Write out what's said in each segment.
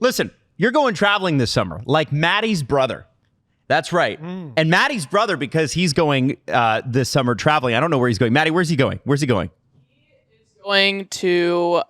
Listen, you're going traveling this summer, like Maddie's brother. That's right. And Maddie's brother, because he's going this summer traveling. I don't know where he's going. Maddie, where's he going? Going to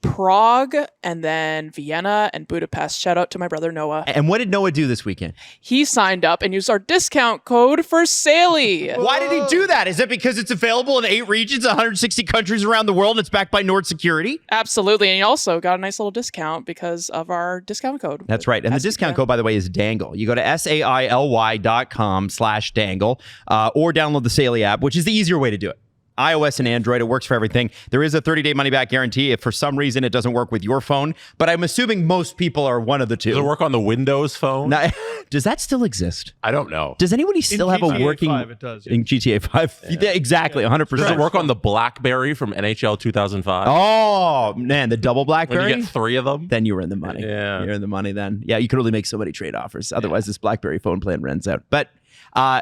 Prague and then Vienna and Budapest. Shout out to my brother Noah. And what did Noah do this weekend? He signed up and used our discount code for Saley. Why did he do that? Is it because it's available in 8 regions, 160 countries around the world, and it's backed by Nord Security? Absolutely. And he also got a nice little discount because of our discount code. That's right. And the discount code, by the way, is Dangle. You go to SAILY.com/Dangle or download the Saley app, which is the easier way to do it. iOS and Android, it works for everything. There is a 30-day money-back guarantee if for some reason it doesn't work with your phone, but I'm assuming most people are one of the two. Does it work on the Windows phone? Now, does that still exist? I don't know. Does anybody still have a working... GTA 5, it does. In GTA 5? Yeah, exactly, 100%. Does it work on the BlackBerry from NHL 2005? Oh, man, the double BlackBerry? When you get 3 of them? Then you were in the money. Yeah. You're in the money then. Yeah, you could only make so many trade offers. Otherwise, this BlackBerry phone plan runs out. But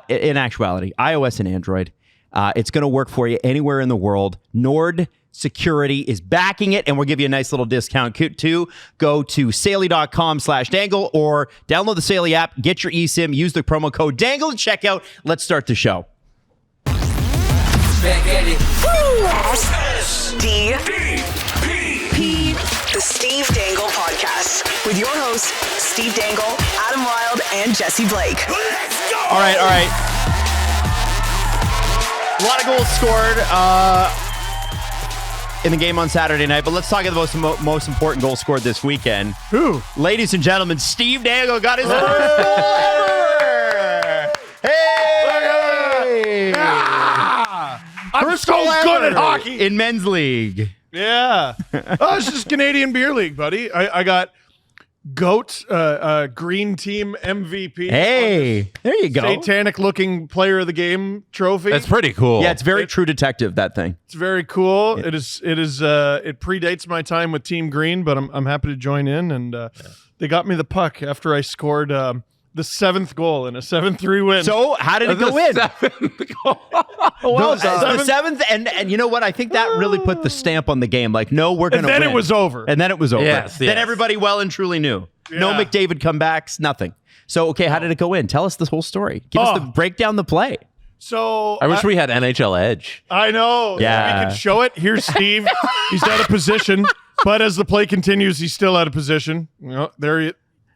in actuality, iOS and Android... it's going to work for you anywhere in the world. Nord Security is backing it, and we'll give you a nice little discount too. Go to Saley.com/Dangle or download the Saley app, get your eSIM, use the promo code Dangle to check out. Let's start the show. SDPN, the Steve Dangle Podcast, with your hosts, Steve Dangle, Adam Wilde, and Jesse Blake. Let's go! All right. A lot of goals scored in the game on Saturday night, but let's talk about the most important goal scored this weekend. Who? Ladies and gentlemen, Steve Dangle got his first goal ever! Hey! I'm so good at hockey. In men's league. Yeah. Oh, it's just Canadian Beer League, buddy. I got GOAT, Green Team MVP. Hey, there you go. Satanic-looking Player of the Game trophy. That's pretty cool. Yeah, it's very True Detective, that thing. It's very cool. It is. It predates my time with Team Green, but I'm happy to join in. And they got me the puck after I scored the 7th goal in a 7-3 win. So how did it go in? Well the 7th, and you know what? I think that really put the stamp on the game. Like, no, we're going to win. And then it was over. And then it was over. Yes. Then everybody well and truly knew. Yeah. No McDavid comebacks, nothing. So, okay, how did it go in? Tell us the whole story. Break down the play. So I wish we had NHL Edge. I know. Yeah. We can show it. Here's Steve. He's out of position, but as the play continues, he's still out of position.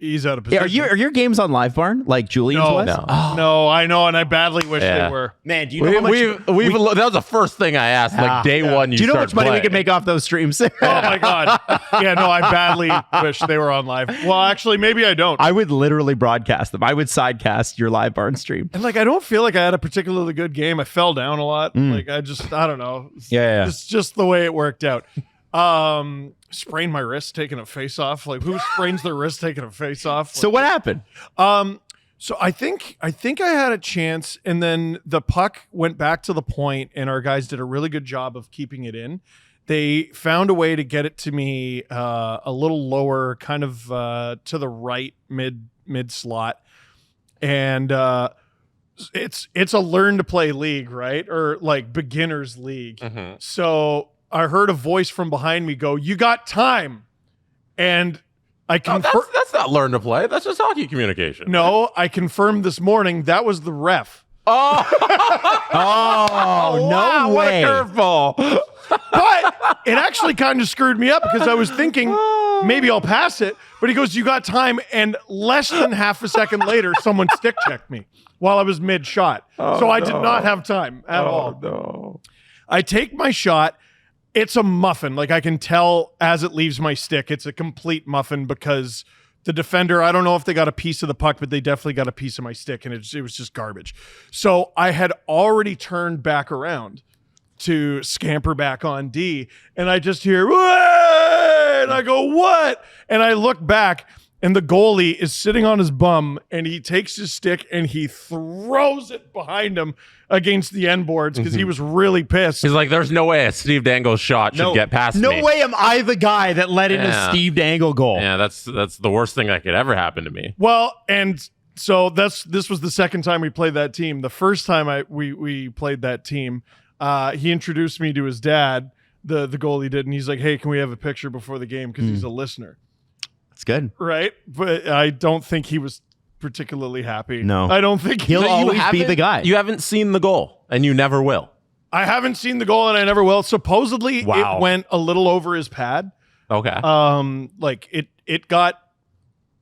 He's out of position. Yeah, are your games on Live Barn like Julian's was? No. No, I know, and I badly wish they were. Man, do you know how much that was the first thing I asked, like day one. do you know how much money we could make off those streams? Oh my God. Yeah, no, I badly wish they were on live. Well, actually, maybe I don't. I would literally broadcast them. I would sidecast your Live Barn stream. And I don't feel like I had a particularly good game. I fell down a lot. I don't know. Yeah. It's just the way it worked out. Sprained my wrist taking a face off. Like, who sprains their wrist taking a face off? So what happened? So I think I had a chance, and then the puck went back to the point, and our guys did a really good job of keeping it in. They found a way to get it to me a little lower, kind of to the right mid slot, and it's a learn to play league, right? Or like beginners league. Mm-hmm. So I heard a voice from behind me go, "You got time," and I confirmed. That's not learn to play. That's just hockey communication. No, I confirmed this morning that was the ref. Oh, no way. What a curveball. But it actually kind of screwed me up because I was thinking maybe I'll pass it. But he goes, "You got time." And less than half a second later, someone stick checked me while I was mid shot. So I did not have time at all. No. I take my shot. It's a muffin. Like, I can tell as it leaves my stick, it's a complete muffin because the defender, I don't know if they got a piece of the puck, but they definitely got a piece of my stick, and it was just garbage. So I had already turned back around to scamper back on D, and I just hear, "Whoa!" And I go, "What?" And I look back, and the goalie is sitting on his bum, and he takes his stick and he throws it behind him against the end boards because he was really pissed. He's like, there's no way a Steve Dangle shot should get past me. No way am I the guy that let in a Steve Dangle goal. Yeah, that's the worst thing that could ever happen to me. Well, and so this was the second time we played that team. The first time we played that team, he introduced me to his dad, the goalie did, and he's like, "Hey, can we have a picture before the game?" Because he's a listener. It's good. right? But I don't think he was particularly happy. No. I don't think He'll always be the guy. You haven't seen the goal, and you never will. I haven't seen the goal, and I never will. Supposedly, Wow. it went a little over his pad. Okay. Like it got.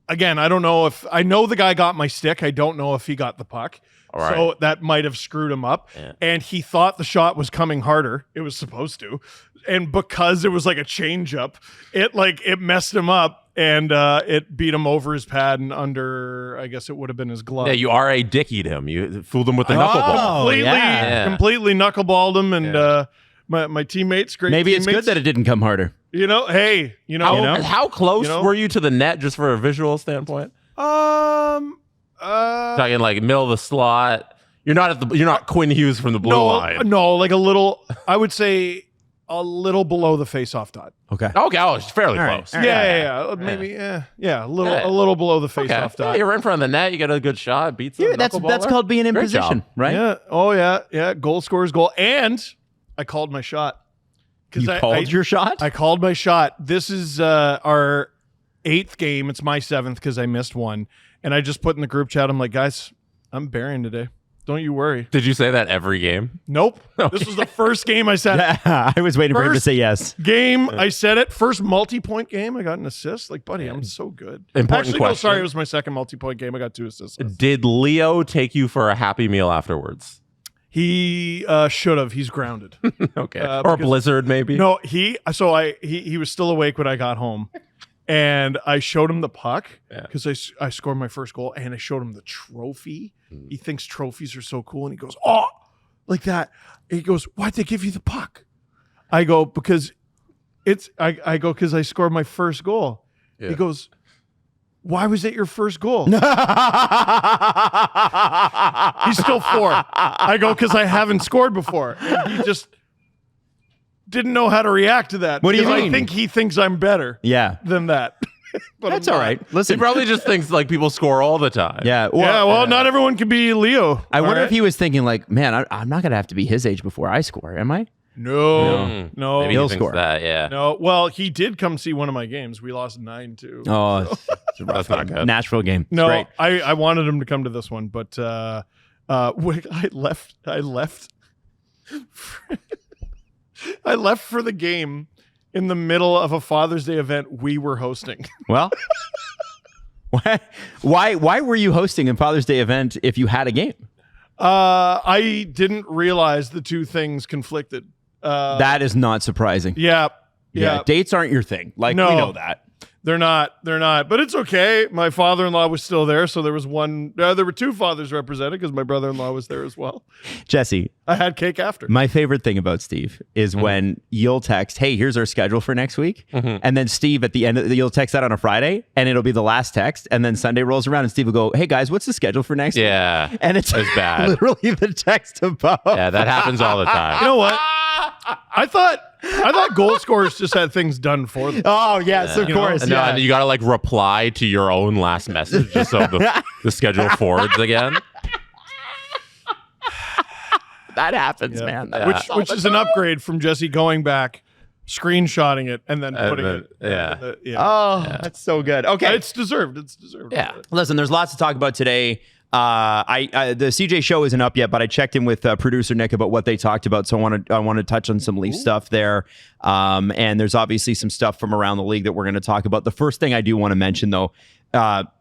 Again, I don't know if I know the guy got my stick. I don't know if he got the puck. All right. So that might have screwed him up. Yeah. And he thought the shot was coming harder. It was supposed to. And because it was like a change up, it messed him up and it beat him over his pad and under, I guess it would have been his glove. Yeah, you RA dickied him. You fooled him with the knuckleball. Completely knuckleballed him. And my teammates, great Maybe teammates. it's good that it didn't come harder. Hey, How close You know? were you to the net, just for a visual standpoint? Talking like middle of the slot. You're not Quinn Hughes from the blue line. No, like a little, I would say a little below the face-off dot. Okay. Okay, it's fairly All right. close. All right. Yeah. Maybe, a little below the face-off Yeah, dot. you're in front of the net. You get a good shot. Beats Yeah, the that's knuckleballer. called being in Great position, job. right? Yeah. Oh, yeah. Goal scorer's goal. And I called my shot. You called your shot? I called my shot. This is our 8th game. It's my 7th because I missed one. And I just put in the group chat, I'm like, guys, I'm burying today. Don't you worry. Did you say that every game? Nope. This was the first game I said it. I was waiting for him to First say yes. Game, I said it. First multi-point game, I got an assist. Like, buddy, I'm so good. Important Actually, question. no, sorry, it was my second multi-point game. I got 2 assists. Did Leo take you for a happy meal afterwards? He should have. He's grounded. Okay. Or a because- blizzard, maybe? No, he was still awake when I got home. And I showed him the puck because I scored my first goal, and I showed him the trophy. He thinks trophies are so cool, and he goes, "Oh, like that." He goes, "Why'd they give you the puck?" I go, "Because it's." I go, "Because I scored my first goal." Yeah. He goes, "Why was it your first goal?" He's still 4. I go, "Because I haven't scored before." And he just didn't know how to react to that. What do you because mean? I think he thinks I'm better Yeah. than that. But That's I'm all not. right. He Listen. probably just thinks like people score all the time. Yeah. Not everyone can be Leo. I wonder all if he was thinking like, man, I'm not going to have to be his age before I score, am I? No. Maybe He'll he thinks score. that, yeah. No. Well, he did come see one of my games. We lost 9-2. Oh, That's not good. Nashville game. It's No, great. I wanted him to come to this one, but I left I left for the game in the middle of a Father's Day event we were hosting. Well, why were you hosting a Father's Day event if you had a game? I didn't realize the two things conflicted. That is not surprising. Yeah. Dates aren't your thing. Like, No. we know that. They're not, but it's okay. My father-in-law was still there, so there was there were 2 fathers represented because my brother-in-law was there as well. Jesse, I had cake after. my favorite thing about Steve is when you'll text, hey, here's our schedule for next week. And then Steve at the end, you'll text that on a Friday and it'll be the last text. And then Sunday rolls around and Steve will go, hey guys, what's the schedule for next week? Yeah. And it's bad. literally the text above. Yeah, that happens all the You time. know what? I thought goal scorers just had things done for them. Oh, yes, of course. And, Yeah. and you got to like reply to your own last message just so the schedule forwards again. That happens, Yeah. man. Which is an upgrade from Jesse going back, screenshotting it, and then putting then- it. yeah. Oh, that's so good. Okay. It's deserved. Yeah. Listen, there's lots to talk about today. The CJ show isn't up yet, but I checked in with producer Nick about what they talked about, so I want to touch on some Leaf stuff there. And there's obviously some stuff from around the league that we're going to talk about. The first thing I do want to mention, though,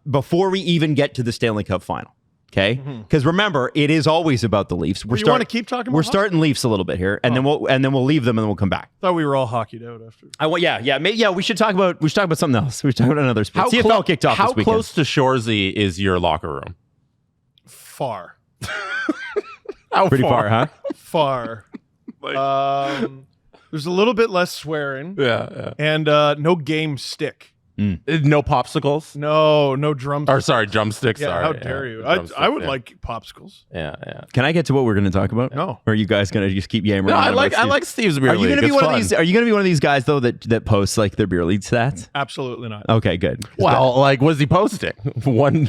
before we even get to the Stanley Cup final, okay? Because remember, it is always about the Leafs. You want to keep talking about We're hockey? starting Leafs a little bit here, and then we'll leave them, and then we'll come back. Thought we were all hockeyed out after. We should talk about something else. We should talk about another sport. CFL kicked off How this weekend. close to Shoresy is your locker room? Far. Pretty far, huh? Far. There's a little bit less swearing Yeah. and no game stick. No popsicles? No drums. Or sorry, drumsticks. Yeah, sorry. how dare you? Drumsticks, I would yeah. like popsicles. Yeah. Can I get to what we're going to talk about? No. Or are you guys going to just keep yammering? No, on I about Steve? like Steve's beer Are you league. going to be It's one fun. of these? Are you going to be one of these guys though that posts like their beer league stats? Absolutely not. Okay, good. Well, like, was he posting one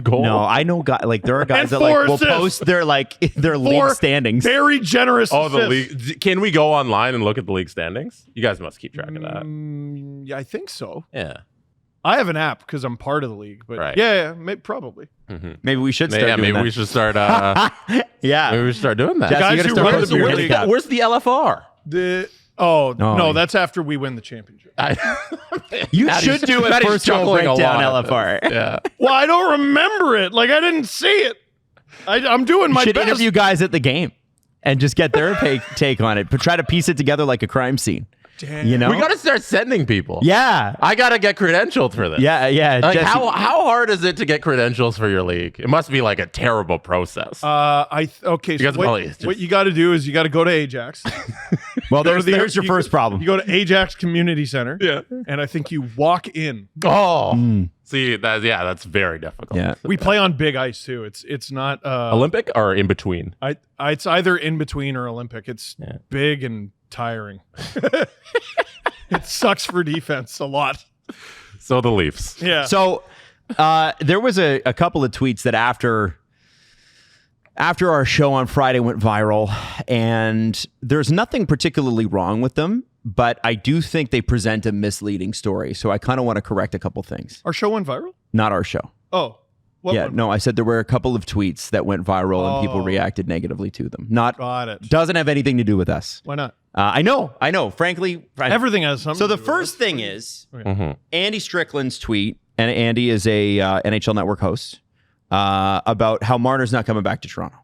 goal? No, I know guys like there are guys And that like 4 will assists. post their league 4 standings. Very generous. Oh, the assists. league. Can we go online and look at the league standings? You guys must keep track of that. Yeah, I think so. Yeah. I have an app because I'm part of the league. But Right. probably. Maybe we should start doing that. We should start. Yeah. Maybe we should start doing that. Jesse, guys you gotta who start run posting the your league- handicap. Where's the LFR? No, that's after we win the championship. You should do a Maddie's first goal chuckling a breakdown lot at LFR. this. Yeah. Well, I don't remember it. Like, I didn't see it. I'm doing my You should best. interview guys at the game and just get their take on it, but try to piece it together like a crime scene. Damn. You know? We got to start sending people. Yeah. I got to get credentialed for this. Yeah. Like, Jesse- how hard is it to get credentials for your league? It must be like a terrible process. Okay, so guys probably just- what you got to do is you got to go to Ajax. Well, Go to there's your first problem. You go to Ajax Community Center. Yeah. And I think you walk in. See, that's very difficult. Yeah. We play on big ice too. It's not Olympic or in between? it's either in between or Olympic. It's big and tiring. It sucks for defense a lot. So the Leafs. Yeah. So there was a couple of tweets that after our show on Friday went viral, and there's nothing particularly wrong with them, but I do think they present a misleading story. So I kind of want to correct a couple things. Our show went viral? Not our show. Oh. What Yeah, one? no, I said there were a couple of tweets that went viral and people reacted negatively to them. Got it. Doesn't have anything to do with us. Why not? I know. Frankly, Everything has something. So to the do with first it. thing is Mm-hmm. Andy Strickland's tweet, and Andy is a NHL Network host, about how Marner's not coming back to Toronto.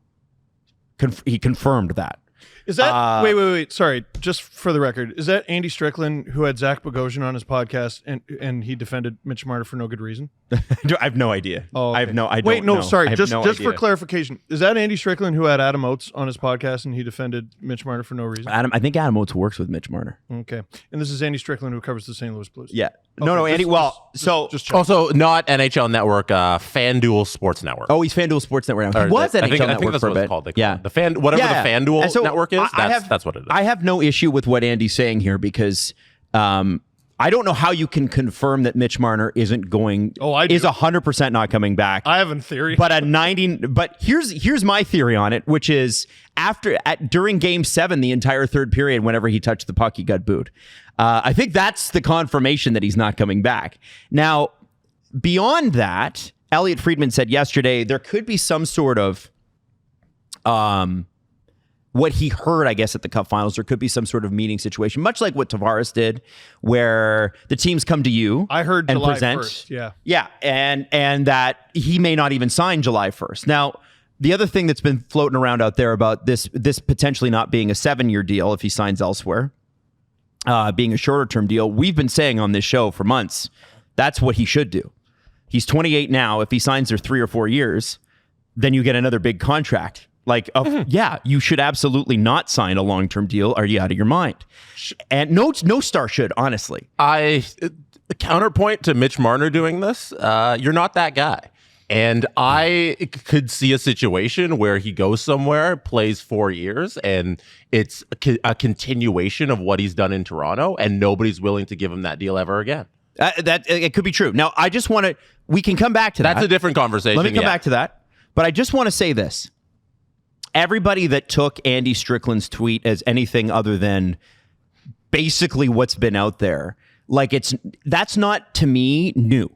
He confirmed that. Is that wait? Sorry, just for the record, is that Andy Strickland who had Zach Bogosian on his podcast and he defended Mitch Marner for no good reason? I have no idea. Oh, okay. I have no. I Wait, don't no, know. sorry. I have Just no just for idea. clarification, is that Andy Strickland who had Adam Oates on his podcast and he defended Mitch Marner for no reason? I think Adam Oates works with Mitch Marner. Okay, and this is Andy Strickland who covers the St. Louis Blues. Yeah. Okay, No, Andy. just check. Also, not NHL Network, FanDuel Sports Network. Oh, he's FanDuel Sports Network now. He was NHL I think Network that's for a what it's bit. called. They call Yeah. it. The FanDuel And so Network is. I That's what it is. I have no issue with what Andy's saying here because I don't know how you can confirm that Mitch Marner isn't going. Oh, I do. is 100% not coming back. I have a theory. But here's my theory on it, which is during Game 7, the entire third period, whenever he touched the puck, he got booed. I think that's the confirmation that he's not coming back. Now, beyond that, Elliot Friedman said yesterday there could be some sort of what he heard, I guess, at the Cup Finals. There could be some sort of meeting situation, much like what Tavares did, where the teams come to you. I heard and July present. 1st. Yeah, and that he may not even sign July 1st. Now, the other thing that's been floating around out there about this potentially not being a 7-year deal if he signs elsewhere, being a shorter term deal, we've been saying on this show for months, that's what he should do. He's 28 now. If he signs for 3 or 4 years, then you get another big contract. Like, yeah, you should absolutely not sign a long-term deal. Are you out of your mind? And no star should, honestly. Counterpoint to Mitch Marner doing this, you're not that guy. And I could see a situation where he goes somewhere, plays 4 years, and it's a continuation of what he's done in Toronto, and nobody's willing to give him that deal ever again. That it could be true. Now, I just want to. We can come back to that. That's a different conversation. Let me come back to that. But I just want to say this. Everybody that took Andy Strickland's tweet as anything other than basically what's been out there, like that's not to me new.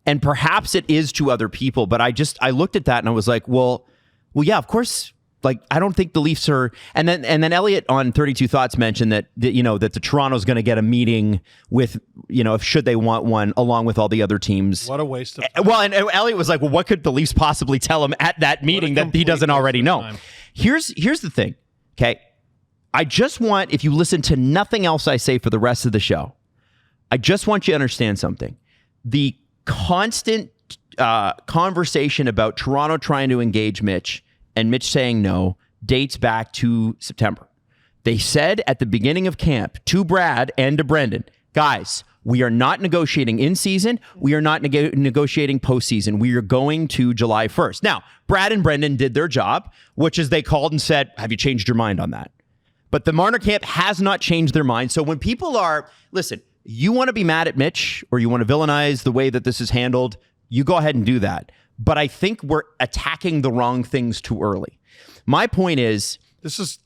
And perhaps it is to other people, but I looked at that and I was like, well, yeah, of course. Like, I don't think the Leafs are, and then Elliot on 32 Thoughts mentioned that the Toronto's going to get a meeting with, if should they want one, along with all the other teams. What a waste of time. Well, and Elliot was like, well, what could the Leafs possibly tell him at that meeting that he doesn't already know? time. Here's the thing, okay? I just want, if you listen to nothing else I say for the rest of the show, I just want you to understand something. The constant conversation about Toronto trying to engage Mitch and Mitch saying no dates back to September. They said at the beginning of camp to Brad and to Brendan, guys, we are not negotiating in season. We are not negotiating postseason. We are going to July 1st. Now, Brad and Brendan did their job, which is they called and said, have you changed your mind on that? But the Marner camp has not changed their mind. So when people listen, you want to be mad at Mitch or you want to villainize the way that this is handled, you go ahead and do that. But I think we're attacking the wrong things too early. My point is, this is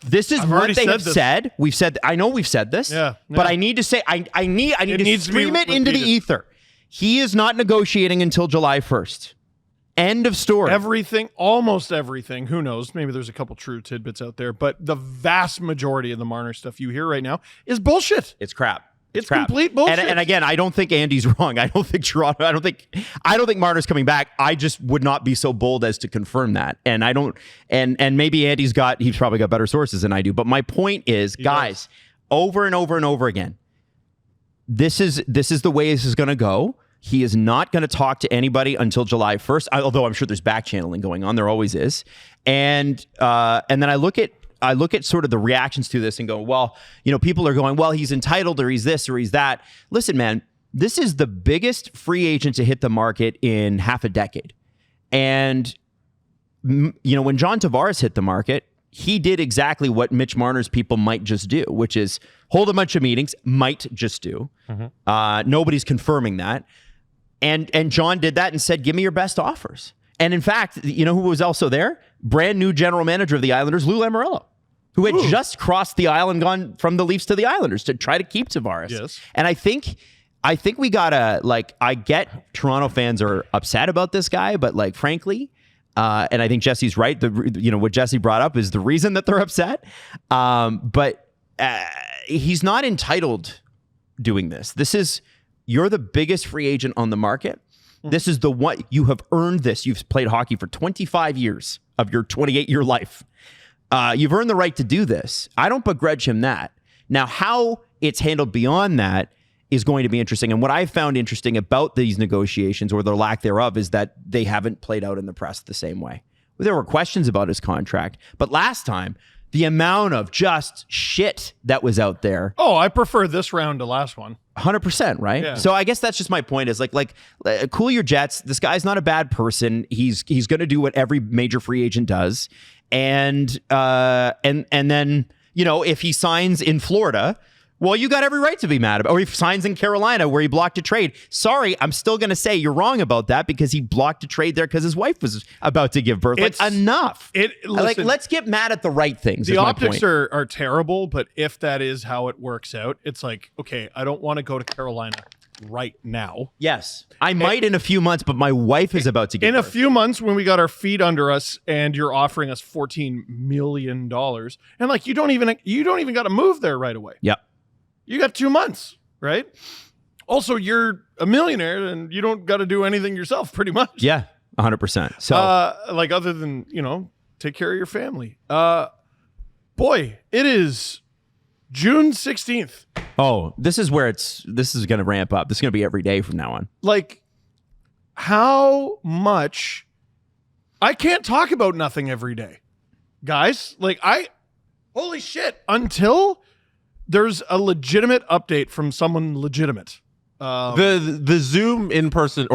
what they have said. We've said, I know we've said this, but I need to say, I need to scream it into the ether. He is not negotiating until July 1st. End of story. Everything, almost everything, who knows, maybe there's a couple true tidbits out there, but the vast majority of the Marner stuff you hear right now is bullshit. It's crap. It's crap. complete bullshit. And again, I don't think Andy's wrong. I don't think Toronto. I don't think Marner's coming back. I just would not be so bold as to confirm that. And I don't. And maybe he's probably got better sources than I do. But my point is, guys, over and over and over again, this is the way this is going to go. He is not going to talk to anybody until July 1st. Although I'm sure there's back channeling going on. There always is. And then I look at sort of the reactions to this and go, well, people are going, well, he's entitled or he's this or he's that. Listen, man, this is the biggest free agent to hit the market in half a decade. And, when John Tavares hit the market, he did exactly what Mitch Marner's people might just do, which is hold a bunch of meetings, might just do. Nobody's confirming that. And John did that and said, give me your best offers. And in fact, who was also there? Brand new general manager of the Islanders, Lou Lamoriello, who had just crossed the aisle and gone from the Leafs to the Islanders to try to keep Tavares. Yes. And I think we gotta, I get Toronto fans are upset about this guy, but frankly, and I think Jesse's right. What Jesse brought up is the reason that they're upset. But he's not entitled doing this. You're the biggest free agent on the market. This is the one you have earned this. You've played hockey for 25 years of your 28-year life. You've earned the right to do this. I don't begrudge him that. Now, how it's handled beyond that is going to be interesting. And what I found interesting about these negotiations, or their lack thereof, is that they haven't played out in the press the same way. There were questions about his contract, but last time, the amount of just shit that was out there. Oh, I prefer this round to last one. 100%, right? Yeah. So I guess that's just my point is cool your jets. This guy's not a bad person. He's going to do what every major free agent does. And then, if he signs in Florida, well, you got every right to be mad about it. Or he signs in Carolina where he blocked a trade. Sorry, I'm still going to say you're wrong about that because he blocked a trade there because his wife was about to give birth. Enough. Listen, let's get mad at the right things. The optics are terrible, but if that is how it works out, it's okay, I don't want to go to Carolina right now. Yes. I might in a few months, but my wife is about to give birth. In a few months when we got our feet under us and you're offering us $14 million and you don't even got to move there right away. Yep. You got 2 months, right? Also, you're a millionaire and you don't got to do anything yourself, pretty much. Yeah, 100%. So, other than, take care of your family. Boy, it is June 16th. Oh, this is going to ramp up. This is going to be every day from now on. How much? I can't talk about nothing every day, guys. Holy shit, until there's a legitimate update from someone legitimate. The Zoom in-person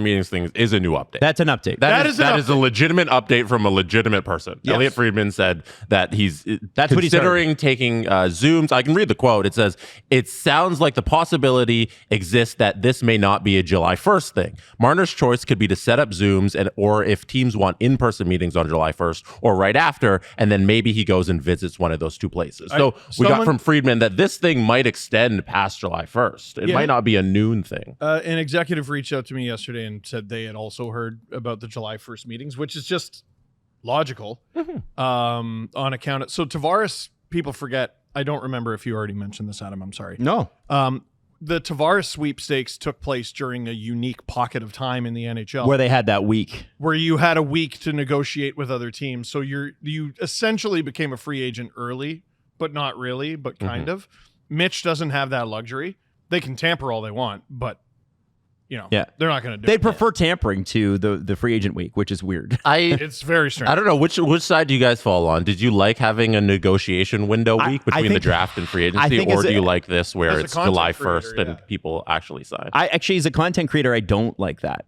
meetings thing is a new update. That's an update. That is a legitimate update from a legitimate person. Yes. Elliot Friedman said that he's considering taking Zooms. I can read the quote. It says, it sounds like the possibility exists that this may not be a July 1st thing. Marner's choice could be to set up Zooms or if teams want in-person meetings on July 1st or right after, and then maybe he goes and visits one of those two places. So we got from Friedman that this thing might extend past July 1st. It might not be a noon thing. An executive reached out to me yesterday and said they had also heard about the July 1st meetings, which is just logical on account of... So Tavares, people forget, I don't remember if you already mentioned this, Adam, I'm sorry. No. The Tavares sweepstakes took place during a unique pocket of time in the NHL. Where they had that week. Where you had a week to negotiate with other teams. So you essentially became a free agent early, but not really, but kind of. Mitch doesn't have that luxury. They can tamper all they want, but they're not going to do it. They prefer tampering to the free agent week, which is weird. It's very strange. I don't know which side do you guys fall on. Did you like having a negotiation window week between the draft and free agency, or do you like this where it's July 1st and people actually sign? As a content creator, I don't like that.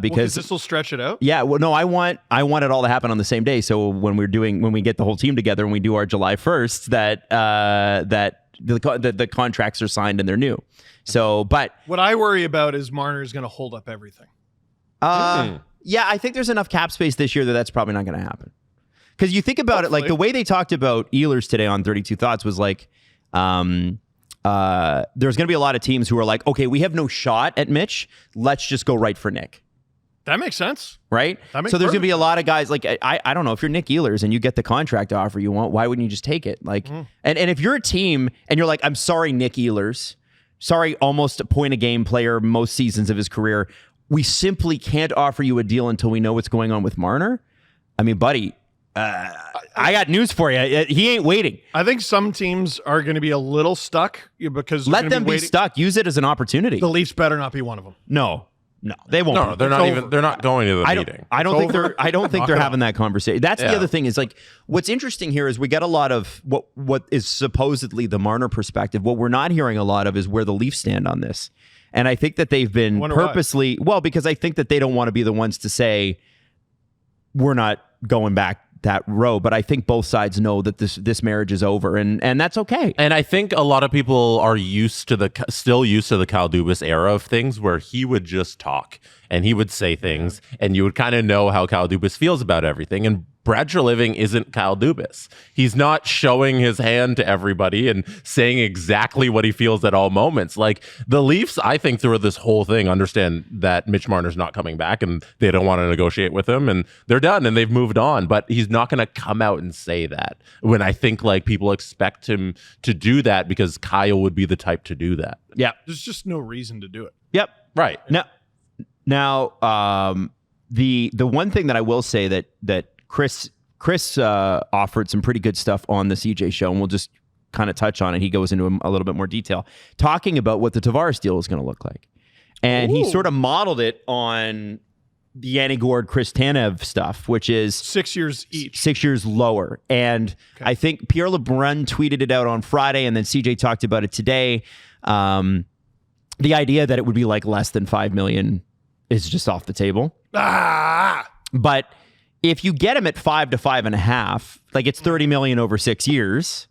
Because this will stretch it out. Yeah, well, no, I want it all to happen on the same day. So when we get the whole team together and we do our July 1st, that the contracts are signed and they're new. So, but what I worry about is Marner is going to hold up everything. Yeah, I think there's enough cap space this year that's probably not going to happen. Because you think about it, the way they talked about Ehlers today on 32 Thoughts was there's going to be a lot of teams who are like, okay, we have no shot at Mitch. Let's just go right for Nick. That makes sense. Right? That makes So there's going to be a perfect lot of guys like, I don't know, if you're Nick Ehlers and you get the contract offer you want, why wouldn't you just take it? Like, and if you're a team and you're like, I'm sorry, Nick Ehlers, sorry, almost a point a game player most seasons of his career, we simply can't offer you a deal until we know what's going on with Marner. I mean, buddy, I got news for you. He ain't waiting. I think some teams are going to be a little stuck because Let them be stuck. Use it as an opportunity. The Leafs better not be one of them. No, they won't. No, they're not even. They're not going to the meeting. I don't think they're having that conversation. That's the Yeah. other thing is like what's interesting here is we get a lot of what is supposedly the Marner perspective. What we're not hearing a lot of is where the Leafs stand on this. And I think that they've been purposely because I think that they don't want to be the ones to say we're not going back that row, but I think both sides know that this marriage is over, and that's okay. And I think a lot of people are still used to the Kyle Dubas era of things where he would just talk and he would say things and you would kind of know how Kyle Dubas feels about everything. And Brad Treliving isn't Kyle Dubas. He's not showing his hand to everybody and saying exactly what he feels at all moments. Like the Leafs, I think through this whole thing, understand that Mitch Marner's not coming back and they don't want to negotiate with him and they're done and they've moved on. But he's not going to come out and say that when I think like people expect him to do that because Kyle would be the type to do that. Yeah. There's just no reason to do it. Yep. Right. Now, the one thing that I will say that Chris offered some pretty good stuff on the CJ show, and we'll just kind of touch on it. He goes into a little bit more detail, talking about what the Tavares deal is going to look like. And he sort of modeled it on the Yanni Gourde, Chris Tanev stuff, which is 6 years each. 6 years lower. And I think Pierre LeBrun tweeted it out on Friday, and then CJ talked about it today. The idea that it would be like less than $5 million is just off the table. But if you get him at 5 to 5.5, like it's $30 million over 6 years.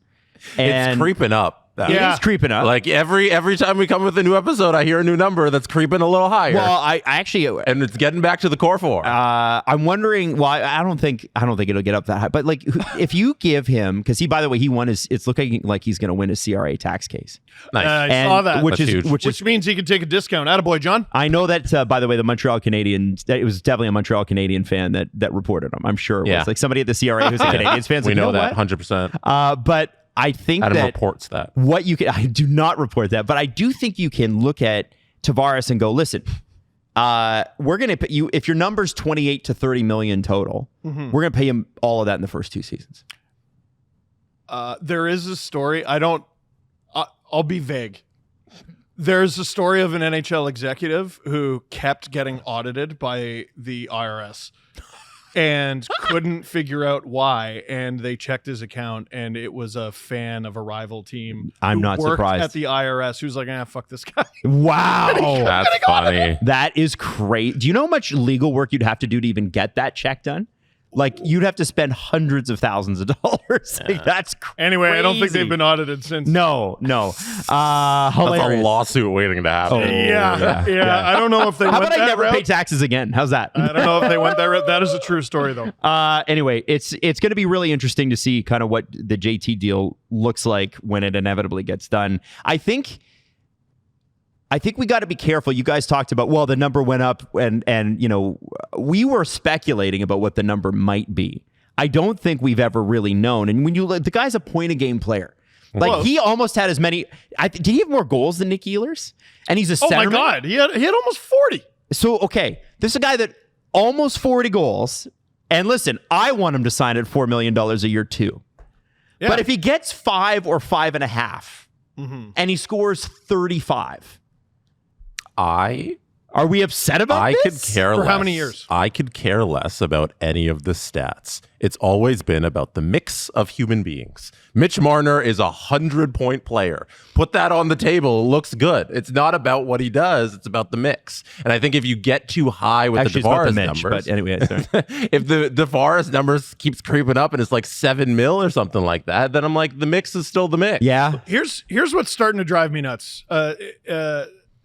And it's creeping up. It is creeping up. Like every time we come with a new episode, I hear a new number that's creeping a little higher. Well, I actually, and it's getting back to the core four. I'm wondering why. I don't think it'll get up that high. But like, if you give him, because he, by the way, he won his. It's looking like he's going to win his CRA tax case. Nice. I saw that, which That's is huge. which means he can take a discount. Attaboy, John. I know that. By the way, the Montreal Canadiens. It was definitely a Montreal Canadian fan that reported him. I'm sure it was like somebody at the CRA who's a Canadiens fan. We like, know you that what? 100%. But I think Adam that reports that. what you can, I do not report that, but I do think you can look at Tavares and go, listen, we're going to pay you, if your number's 28 to 30 million total, we're going to pay him all of that in the first 2 seasons. There is a story. I'll be vague. There's a story of an NHL executive who kept getting audited by the IRS and couldn't figure out why. And they checked his account, and it was a fan of a rival team. I'm who not worked surprised. at the IRS, who's like, fuck this guy. Wow. That's funny. That is crazy. Do you know how much legal work you'd have to do to even get that check done? Like, you'd have to spend hundreds of thousands of dollars. Like, that's crazy. Anyway, I don't think they've been audited since. No. That's Hilarious. a lawsuit waiting to happen. Yeah. I don't know if they How went about I that never route. pay taxes again? How's that? I don't know if they went that route. That is a true story, though. Anyway, it's going to be really interesting to see kind of what the JT deal looks like when it inevitably gets done. I think we got to be careful. You guys talked about, well, the number went up and you know, we were speculating about what the number might be. I don't think we've ever really known. And when the guy's a point a game player. Like he almost had as many. Did he have more goals than Nick Ehlers? And he's a centerman. Oh my God, he had almost 40. So okay, this is a guy that almost 40 goals. And listen, I want him to sign at $4 million a year too. Yeah. But if he gets 5 or 5.5, and he scores 35, are we upset about this? Could care For less. how many years? I could care less about any of the stats. It's always been about the mix of human beings. Mitch Marner is a 100-point player. Put that on the table. It looks good. It's not about what he does. It's about the mix. And I think if you get too high with Actually, the it's about Tavares the Mitch, numbers, but anyway, sorry. if the Tavares numbers keeps creeping up and it's like 7 mil or something like that, then I'm like, the mix is still the mix. Yeah. Here's what's starting to drive me nuts.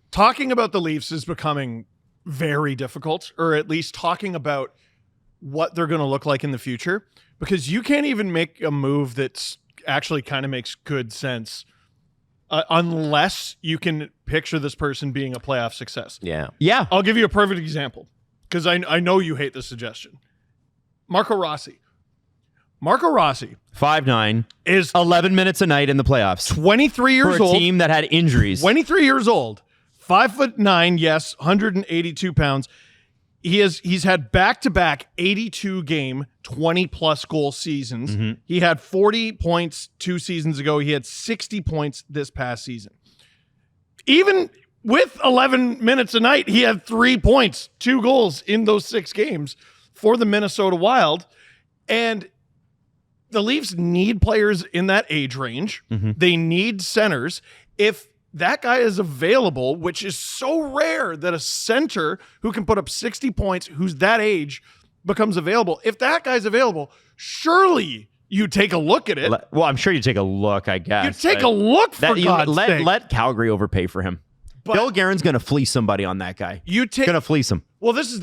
Talking about the Leafs is becoming very difficult, or at least talking about what they're going to look like in the future, because you can't even make a move that's actually kind of makes good sense unless you can picture this person being a playoff success. Yeah. Yeah. I'll give you a perfect example because I know you hate this suggestion. Marco Rossi. Marco Rossi 5'9", is 11 minutes a night in the playoffs 23 years for a old. team that had injuries. 23 years old, 5'9", yes, 182 pounds. He's had back-to-back 82-game, 20-plus goal seasons. Mm-hmm. He had 40 points 2 seasons ago. He had 60 points this past season. Even with 11 minutes a night, he had 3 points, 2 goals in those 6 games for the Minnesota Wild. And the Leafs need players in that age range. Mm-hmm. They need centers. If that guy is available, which is so rare that a center who can put up 60 points, who's that age, becomes available. If that guy's available, surely you take a look at it. Well, I'm sure you take a look, I guess. You take a look for God's sake. Let Calgary overpay for him. But Bill Guerin's going to fleece somebody on that guy. you take Going to fleece him. well. This is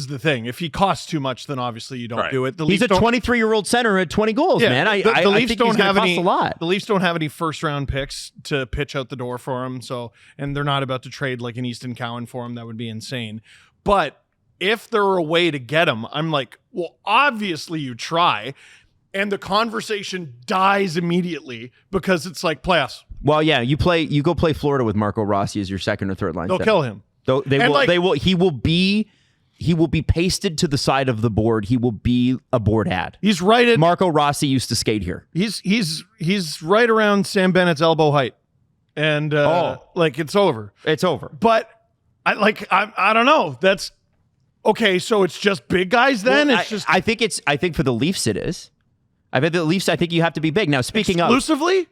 the thing. If he costs too much, then obviously you don't Right. do it. The He's Leafs a don't- 23-year-old center at 20 goals, man. I the Leafs think don't he's gonna have cost any. a lot. The Leafs don't have any first-round picks to pitch out the door for him. So, and they're not about to trade like an Easton Cowan for him. That would be insane. But if there were a way to get him, I'm like, well, obviously you try, and the conversation dies immediately because it's like playoffs. Well, yeah, you go play Florida with Marco Rossi as your second or third line. They'll center. kill him. They will. He will be pasted to the side of the board. He will be a board ad. He's right at Marco Rossi used to skate here. he's right around Sam Bennett's elbow height, and like it's over. It's over. But I don't know. That's okay. So it's just big guys then. Well, It's just I think for the Leafs it is. I bet the Leafs. I think you have to be big. Now speaking of exclusively.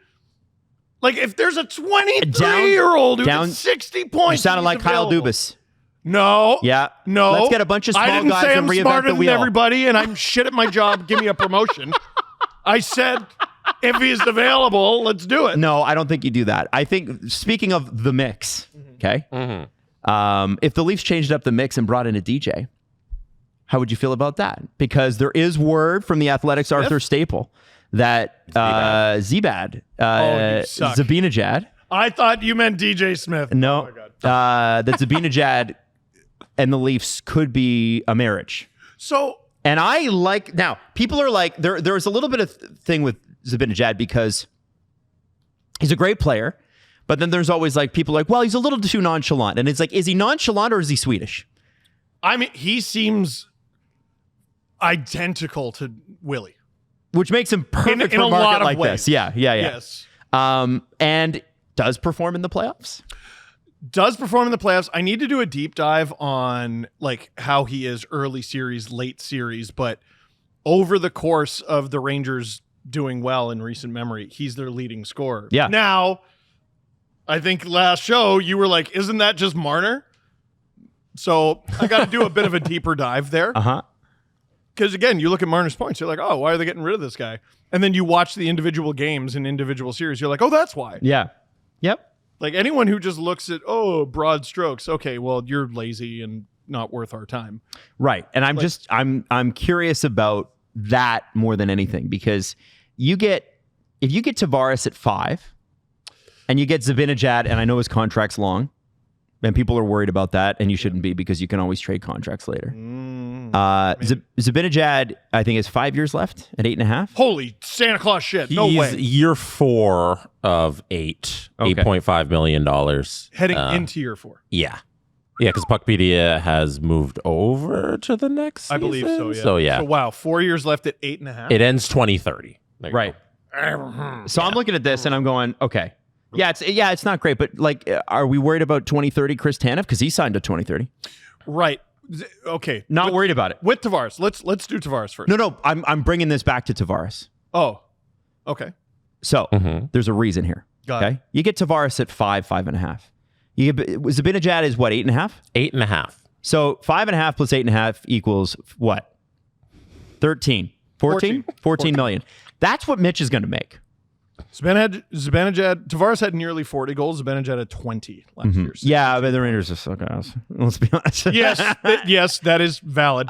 Like if there's a 23-year-old who down- gets 60 points, you sounded he's like Kyle available. Dubas. No. Yeah. No. Let's get a bunch of small I didn't guys say and I'm reinvent smarter the than wheel. everybody and I'm shit at my job. Give me a promotion. I said if he's available, let's do it. No, I don't think you do that. I think speaking of the mix, okay. If the Leafs changed up the mix and brought in a DJ, how would you feel about that? Because there is word from the Athletics' Arthur Staple that Zibad, you suck. Zibanejad. I thought you meant DJ Smith. No, Oh my God. that Zibanejad and the Leafs could be a marriage. So And I like, now people are like, there's a little bit of thing with Zibanejad because he's a great player, but then there's always like people like, well, he's a little too nonchalant. And it's like, is he nonchalant or is he Swedish? I mean, he seems identical to Willie. Which makes him perfect in for a a market lot of like ways. this. Yeah. Yes. And does perform in the playoffs. Does perform in the playoffs. I need to do a deep dive on like how he is early series, late series, but over the course of the Rangers doing well in recent memory, he's their leading scorer. Yeah. Now, I think last show you were like, isn't that just Marner? So I got to do a bit of a deeper dive there. Uh-huh. Because again, you look at Marner's points, you're like, oh, why are they getting rid of this guy? And then you watch the individual games and individual series, you're like, oh, that's why. Yeah. Yep. Like anyone who just looks at, oh, broad strokes, okay, well, you're lazy and not worth our time. Right. And I'm curious about that more than anything because if you get Tavares at 5 and you get Zibanejad, and I know his contract's long, and people are worried about that, and you shouldn't be because you can always trade contracts later. Zibanejad, I think, has 5 years left at 8.5. Holy Santa Claus shit. No He's way. year 4 of 8, Okay. $8.5 million. Heading into year 4. Yeah. Yeah, because Puckpedia has moved over to the next season. I believe so, yeah. So, yeah. So, wow, 4 years left at 8.5. It ends 2030. There you Right. go. So I'm looking at this and I'm going, okay. Yeah, it's not great, but like, are we worried about 2030 Chris Tanev? Because he signed to 2030. Right. Okay. Not worried about it. With Tavares. Let's do Tavares first. No, I'm bringing this back to Tavares. Oh, okay. So there's a reason here. Got it. You get Tavares at 5.5. You get Zibanejad is what, 8.5? 8.5. So 5.5 plus 8.5 equals what? 13. 14 million. That's what Mitch is going to make. Zibanejad, Tavares had nearly 40 goals. Zibanejad had 20 last year. Yeah, but the Rangers are so guys. Let's be honest. Yes, that is valid.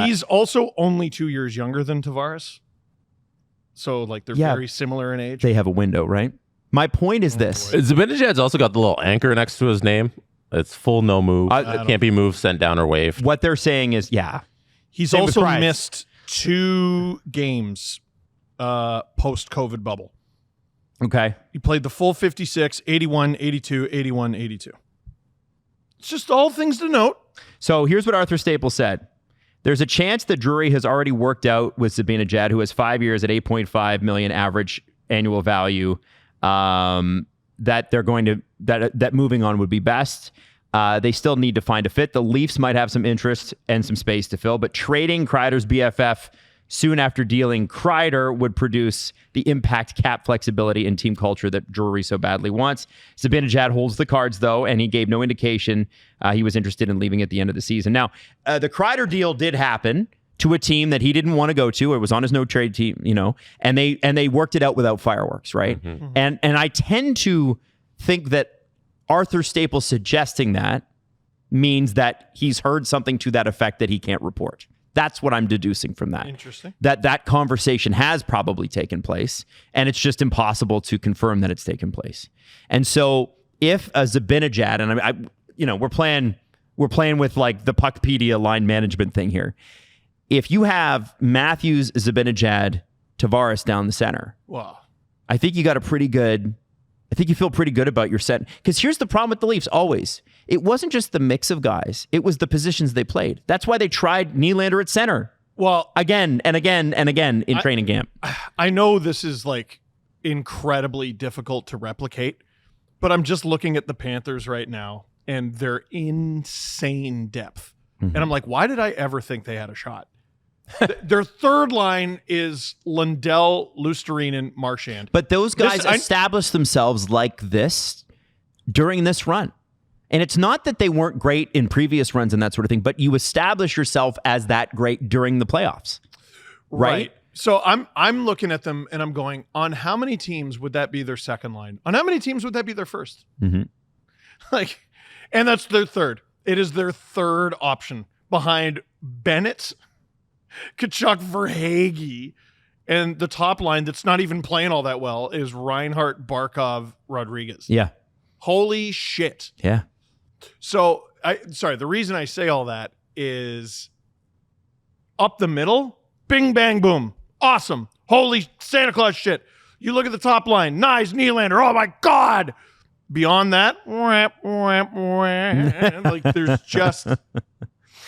He's also only 2 years younger than Tavares. So, like, they're very similar in age. They have a window, right? My point is this. Zibanejad's also got the little anchor next to his name. It's full no move. It can't be moved, sent down, or waved. What they're saying is, He's Same with also Price. missed 2 games post-COVID bubble. okay. He played the full 56, 81, 82, 81, 82. It's just all things to note. So here's what Arthur Staples said. There's a chance that Drury has already worked out with Zibanejad, who has 5 years at $8.5 million average annual value, that they're going to that moving on would be best. They still need to find a fit. The Leafs might have some interest and some space to fill, but trading Kreider's BFF soon after dealing Kreider would produce the impact cap flexibility and team culture that Drury so badly wants. Zibanejad holds the cards, though, and he gave no indication he was interested in leaving at the end of the season. Now, the Kreider deal did happen to a team that he didn't want to go to. It was on his no-trade team, and they worked it out without fireworks, right? Mm-hmm. And I tend to think that Arthur Staples suggesting that means that he's heard something to that effect that he can't report. That's what I'm deducing from that. Interesting. That conversation has probably taken place, and it's just impossible to confirm that it's taken place. And so, if a Zibanejad, and we're playing with like the Puckpedia line management thing here. If you have Matthews, Zibanejad, Tavares down the center, Wow. I think you feel pretty good about your set. Because here's the problem with the Leafs always. It wasn't just the mix of guys. It was the positions they played. That's why they tried Nylander at center. Well, Again and again and again in training camp. I know this is like incredibly difficult to replicate, but I'm just looking at the Panthers right now and their insane depth. Mm-hmm. And I'm like, why did I ever think they had a shot? Their third line is Lundell, Lusterinen, Marchand. But those guys established themselves like this during this run. And it's not that they weren't great in previous runs and that sort of thing, but you establish yourself as that great during the playoffs. Right? So I'm looking at them and I'm going, on how many teams would that be their second line? On how many teams would that be their first? Mm-hmm. And that's their third. It is their third option behind Bennett, Kachuk, Verhaeghe, and the top line that's not even playing all that well is Reinhart, Barkov, Rodriguez. Yeah. Holy shit. Yeah. So, the reason I say all that is up the middle, bing, bang, boom. Awesome. Holy Santa Claus shit. You look at the top line, nice, Nylander, oh my God. Beyond that, like there's just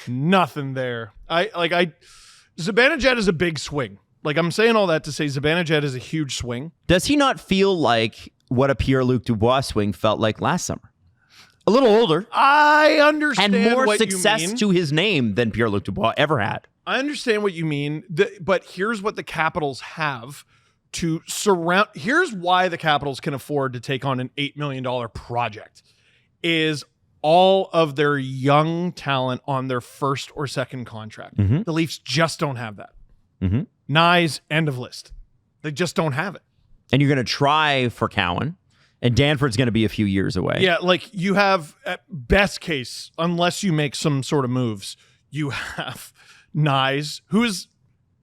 nothing there. Zibanejad is a big swing. Like I'm saying all that to say Zibanejad is a huge swing. Does he not feel like what a Pierre-Luc Dubois swing felt like last summer? A little older. I understand and more what success you mean. to his name than Pierre-Luc Dubois ever had. I understand what you mean, but here's what the Capitals have to surround. Here's why the Capitals can afford to take on an $8 million project is all of their young talent on their first or second contract. Mm-hmm. The Leafs just don't have that. Mm-hmm. Nyes, end of list. They just don't have it. And you're going to try for Cowan, and Danford's going to be a few years away. Yeah, like you have, at best case, unless you make some sort of moves, you have Nyes, who's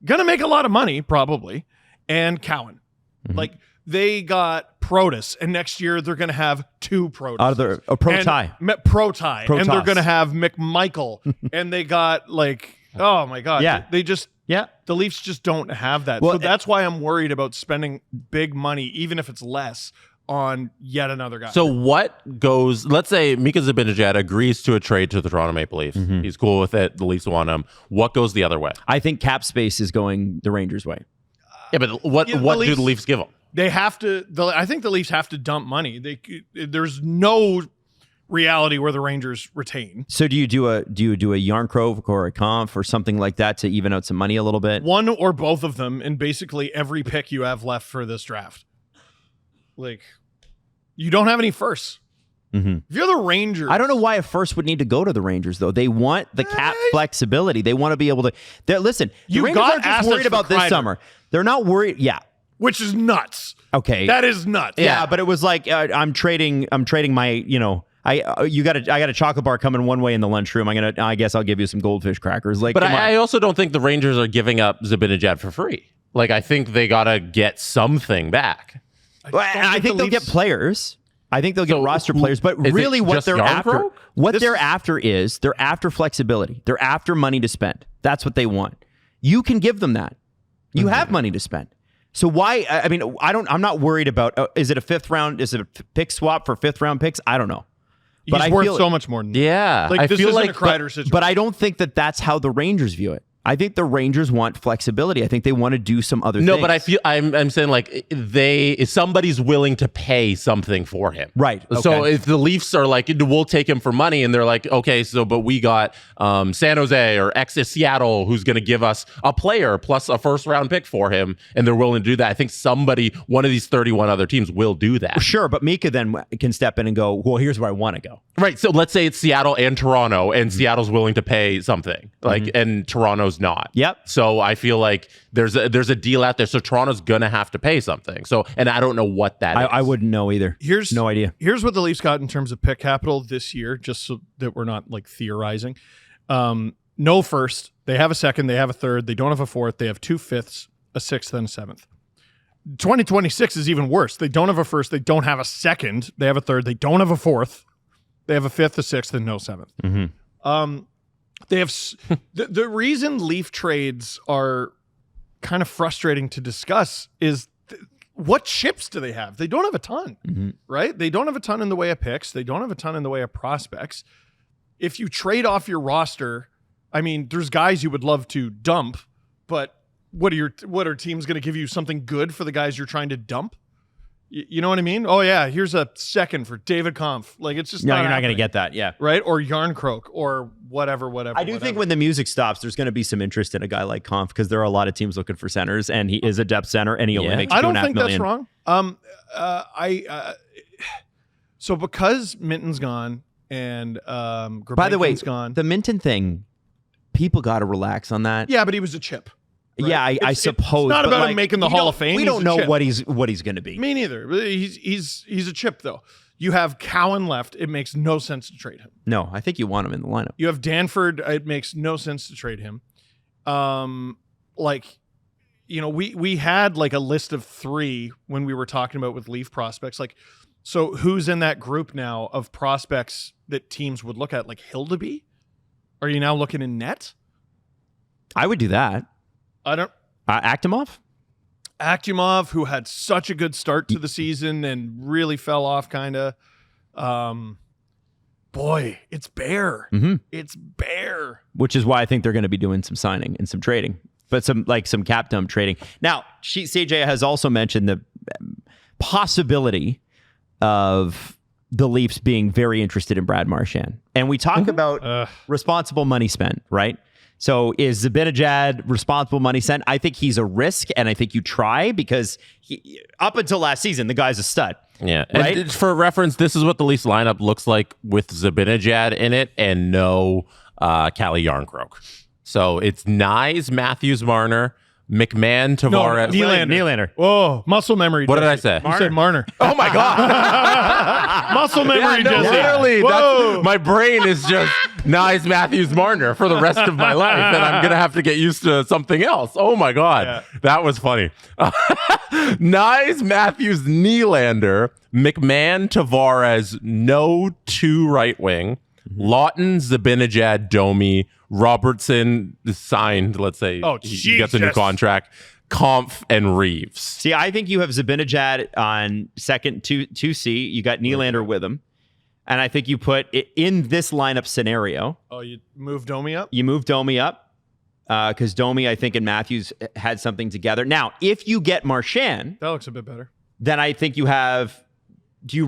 going to make a lot of money, probably, and Cowan. Mm-hmm. Like, they got Protas, and next year they're going to have 2 Protas. Pro-tie. Pro-tie. And they're Protoss. going to have McMichael, and they got, like, oh my God. Yeah. They just... Yeah. The Leafs just don't have that. Well, so that's why I'm worried about spending big money, even if it's less, on yet another guy. So what goes, let's say Mika Zibanejad agrees to a trade to the Toronto Maple Leafs. Mm-hmm. He's cool with it. The Leafs want him. What goes the other way? I think cap space is going the Rangers' way. Yeah, but what do the Leafs give him? They have to. I think the Leafs have to dump money. There's no reality where the Rangers retain. So do you do a Yarncrove or a Kampf or something like that to even out some money a little bit? One or both of them, and basically every pick you have left for this draft. Like, you don't have any firsts. Mm-hmm. If you're the Rangers, I don't know why a first would need to go to the Rangers, though. They want the cap flexibility. They want to be able to. Listen, the You Rangers got aren't just assets worried about for this Kreider. summer. They're not worried. Yeah. which is nuts. Okay. That is nuts. Yeah, but it was like I'm trading my, I got a chocolate bar coming one way in the lunchroom. I guess I'll give you some goldfish crackers. Like, but I also don't think the Rangers are giving up Zibanejad for free. Like, I think they gotta get something back. I think they'll get players. I think they'll get roster players, but is really it what just they're Yarncroke? after, they're after flexibility. They're after money to spend. That's what they want. You can give them that. You have money to spend. So why? I mean, I'm not worried about. Is it a 5th round? Is it a pick swap for 5th round picks? I don't know. But He's worth so much more than that. Yeah. Like, I this feel isn't like a Kreider situation. But I don't think that that's how the Rangers view it. I think the Rangers want flexibility. I think they want to do some other things. No, but I feel I'm saying like if somebody's willing to pay something for him. Right. So Okay. if the Leafs are like, we'll take him for money, and they're like, okay, so but we got San Jose or Seattle who's going to give us a player plus a 1st round pick for him, and they're willing to do that. I think one of these 31 other teams will do that. Sure, but Mika then can step in and go, well, here's where I want to go. Right. So let's say it's Seattle and Toronto, and Seattle's willing to pay something, and Toronto's not. Yep. So I feel like there's a deal out there. So Toronto's gonna have to pay something. So, and I don't know what that is. I wouldn't know either. No idea. Here's what the Leafs got in terms of pick capital this year, just so that we're not like theorizing. No first. They have a second. They have a third. They don't have a fourth. They have 2 fifths, a 6th, and a 7th. 2026 is even worse. They don't have a first. They don't have a second. They have a third. They don't have a fourth. They have a 5th, a 6th, and no 7th. They have the reason Leaf trades are kind of frustrating to discuss is what chips do they have? They don't have a ton, right? They don't have a ton in the way of picks. They don't have a ton in the way of prospects. If you trade off your roster, I mean, there's guys you would love to dump, but what are teams going to give you something good for the guys you're trying to dump? You know what I mean? Oh yeah, here's a second for David Kampf. Like it's just No, not you're not going to happening. get that. Yeah. Right? Or Yarncroke or whatever. I do think when the music stops, there's going to be some interest in a guy like Kampf because there are a lot of teams looking for centers, and he is a depth center, and he only makes $2.5 million. I don't think that's wrong. So because Minton's gone and By the way, Grabenkin's gone. the Minton thing, people got to relax on that. Yeah, but he was a chip. Right? Yeah, I suppose. It's not but about like, him making the Hall of Fame. We He's don't a know chip. what he's going to be. Me neither. He's a chip though. You have Cowan left. It makes no sense to trade him. No, I think you want him in the lineup. You have Danford. It makes no sense to trade him. We had like a list of 3 when we were talking about with Leaf prospects. Like, so who's in that group now of prospects that teams would look at? Like Hildeby? Are you now looking in net? I would do that. I don't. Akimov? Akimov, who had such a good start to the season and really fell off, kind of. Boy, it's bare. It's bare. Which is why I think they're going to be doing some signing and some trading, but some cap dump trading. Now, CJ has also mentioned the possibility of the Leafs being very interested in Brad Marchand. And we talk about responsible money spent, right? So is Zibanejad responsible money spent? I think he's a risk, and I think you try because up until last season, the guy's a stud. Yeah. Right? And for reference, this is what the Leafs lineup looks like with Zibanejad in it and no Calle Yarncroke. So it's Nyes, Matthews, Marner, McMahon, Tavares. Nylander. Whoa, muscle memory. What did I Jesse. say? You said Marner. Oh my God. Muscle memory, No, Jesse. literally, Whoa. my brain is just Nyes, Matthews, Marner for the rest of my life, and I'm gonna have to get used to something else. Oh my God, that was funny. Nyes, Matthews, Nylander, McMahon, Tavares, no 2 right wing, Lawton, Zibanejad, Domi, Robertson is signed. Let's say he gets a new contract. Kampf and Reeves. See, I think you have Zibanejad on second 2C. You got Nylander with him. And I think you put it in this lineup scenario. Oh, you moved Domi up? You moved Domi up because Domi, I think, and Matthews had something together. Now, if you get Marchand, That looks a bit better. then I think you have. Do you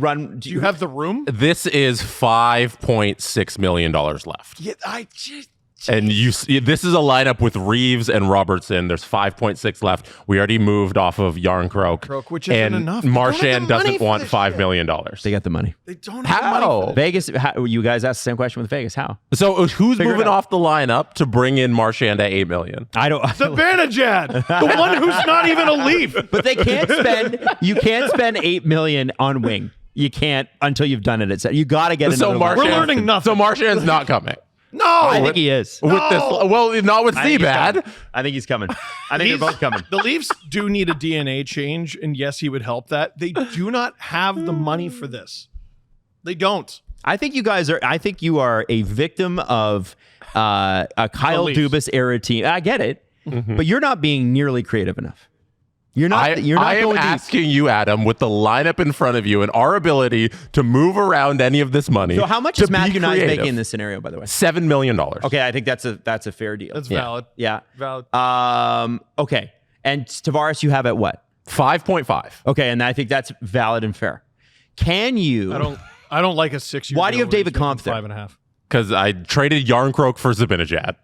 have the room? This is $5.6 million left. Yeah, I just. And you see, this is a lineup with Reeves and Robertson. There's 5.6 left. We already moved off of Yarncroke, which isn't and enough. They don't have Marchand the money doesn't for want this $5 shit. million. They got the money. They don't have the money How? for this. Vegas, you guys asked the same question with Vegas. How? So who's Figure it moving out. off the lineup to bring in Marchand at $8 million? I don't. Zibanejad, the one who's not even a Leaf. But they can't spend. You can't spend $8 million on wing. You can't until you've done it. You got to get another. So one. Marchand, We're learning nothing. So Marchand's not coming. No, I think he is. With this, well, not with I think he's Zibanejad. coming. I think he's coming. I think they're both coming. The Leafs do need a DNA change, and yes, he would help that. They do not have the money for this. They don't. I think you are a victim of a Kyle Leafs. Dubas era team. I get it, but you're not being nearly creative enough. You're not. I am going deep. asking you, Adam, with the lineup in front of you and our ability to move around any of this money. So how much to is Matthew be Nyes creative. making in this scenario, by the way? $7 million. Okay, I think that's a fair deal. That's valid. Yeah. Valid. Okay, and Tavares you have at what? 5.5. Okay, and I think that's valid and fair. Can you? I don't like a 6 year. Why do you have David Kampf there? 5.5. Because I traded Yarncroke for Zibanejad.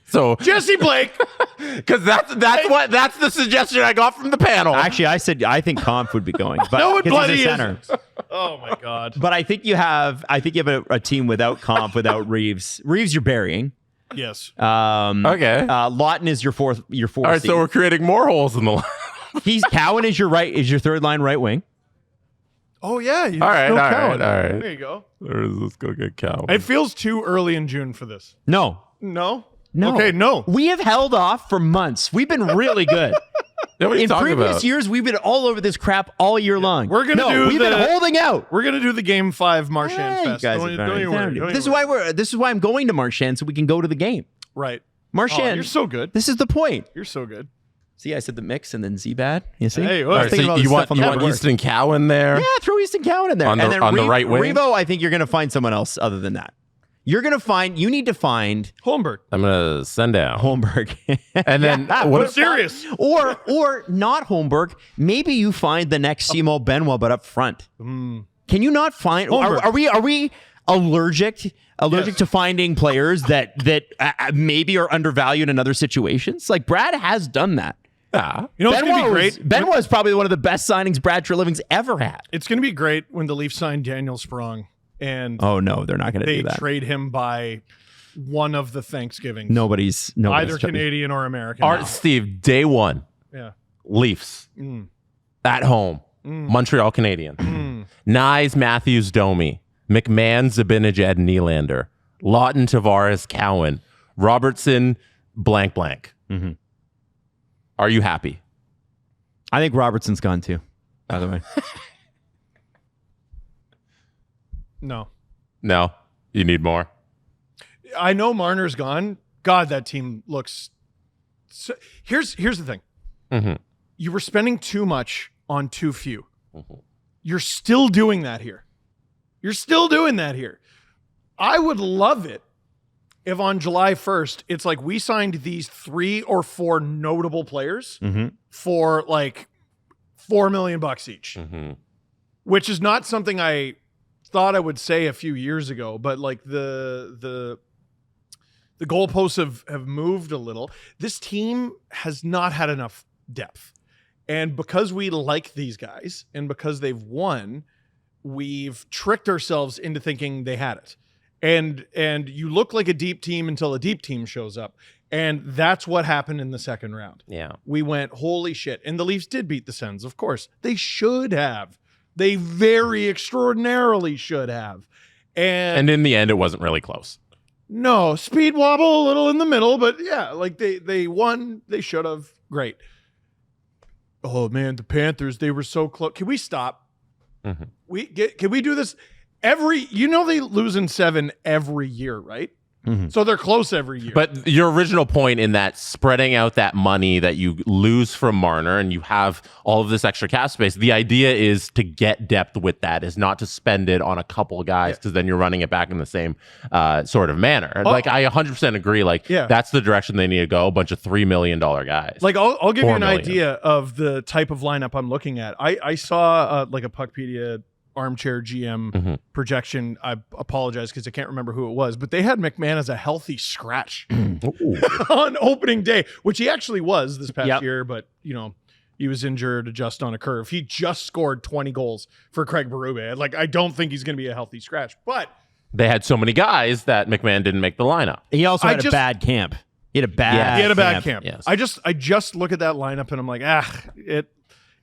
So Jesse Blake. because that's the suggestion I got from the panel. Actually, I think Kampf would be going, but No, it 'cause bloody he's a center. isn't. Oh my God. But I think you have a team without Kampf, without Reeves. Reeves, you're burying. Yes. Okay. Lawton is your fourth. All right, so we're creating more holes in the line. He's Cowan is your third line right wing. Oh yeah. You All right, no all Cowan. right, all right. There you go. Let's go get Cal. It feels too early in June for this. No. No. No. Okay. No. We have held off for months. We've been really good. Yeah, what are you In talking previous about? years, we've been all over this crap all year long. We're gonna do We've been the- holding out. We're gonna do the Game 5 Marchand Yeah, you Fest. guys Don't are you very worry. talented. Don't This you is worry. why this is why I'm going to Marchand so we can go to the game. Right. Marchand, Oh, you're so good. This is the point. You're so good. See, I said the mix and then Z-Bad. You see? Hey, I was well, All right, thinking so about you the want stuff on the board. Easton Cowan there? Yeah, throw Easton Cowan in there. On the- and then on the right wing? Revo, I think you're going to find someone else other than that. You need to find Holmberg. I'm gonna send down. Holmberg. And then Yeah, what I'm if serious. or not Holmberg. Maybe you find the next Simo Benoit, but up front. Can you not find? Holmberg. Are we allergic to finding players that maybe are undervalued in other situations? Like Brad has done that. Yeah. You know, it's gonna be great. Benoit is probably one of the best signings Brad Treliving's ever had. It's gonna be great when the Leafs sign Daniel Sprong and Oh no, they're not going to they do that. trade him by one of the Thanksgivings. Nobody's Either Canadian or American. Art Steve, day one, Yeah. Leafs at home, Montreal Canadiens, Nyes, Matthews, Domi, McMahon, Zibanejad, Nylander, Lawton, Tavares, Cowan, Robertson, blank. Are you happy? I think Robertson's gone too, by the way. No. No, you need more. I know Marner's gone. God, that team looks. So, here's the thing. You were spending too much on too few. You're still doing that here. I would love it if on July 1st, it's like we signed these 3 or 4 notable players for like $4 million each, which is not something I thought I would say a few years ago, but like the goalposts have moved a little. This team has not had enough depth. And because we like these guys and because they've won, we've tricked ourselves into thinking they had it. And you look like a deep team until a deep team shows up. And that's what happened in the second round. Yeah. We went, holy shit. And the Leafs did beat the Sens, of course. They should have. They very extraordinarily should have. And in the end, it wasn't really close. No, speed wobble a little in the middle, but yeah, like they won. They should have. Great. Oh man, the Panthers, they were so close. Can we stop? Can we do this they lose in 7 every year, right? So they're close every year. But your original point in that spreading out that money that you lose from Marner and you have all of this extra cap space, the idea is to get depth with that, is not to spend it on a couple of guys because then you're running it back in the same sort of manner. Like I 100% agree. Like that's the direction they need to go. A bunch of $3 million guys. Like I'll give you an 4 million. idea of the type of lineup I'm looking at. I saw like a Puckpedia armchair GM projection. I apologize because I can't remember who it was, but they had McMahon as a healthy scratch on opening day, which he actually was this past year, but he was injured just on a curve. He just scored 20 goals for Craig Berube. Like, I don't think he's going to be a healthy scratch, but they had so many guys that McMahon didn't make the lineup. He also had a bad camp. He had a bad bad camp. Yes. I just look at that lineup and I'm like,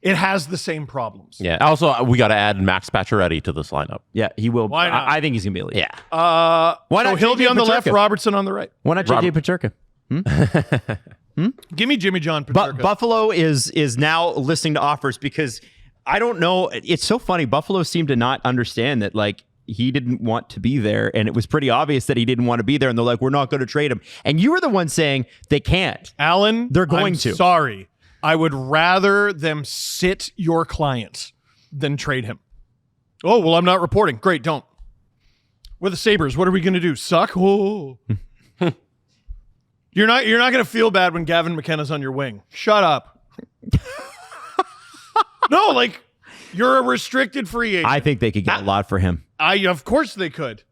it has the same problems. Yeah. Also, we got to add Max Pacioretty to this lineup. Yeah, he will. Why not? I think he's going to be elite. Yeah. Why not So he'll be JJ on the left, Peterka? Robertson on the right. Why not JJ Peterka? Give me Jimmy John But Peterka. Buffalo is now listening to offers because I don't know. It's so funny. Buffalo seemed to not understand that like he didn't want to be there, and it was pretty obvious that he didn't want to be there. And they're like, "We're not going to trade him." And you were the one saying they can't. Alan, They're going I'm to. Sorry. I would rather them sit your client than trade him. Oh, well, I'm not reporting. Great, don't. We're the Sabres. What are we going to do? Suck? Oh. You're not going to feel bad when Gavin McKenna's on your wing. Shut up. No, like you're a restricted free agent. I think they could get a lot for him. Of course they could.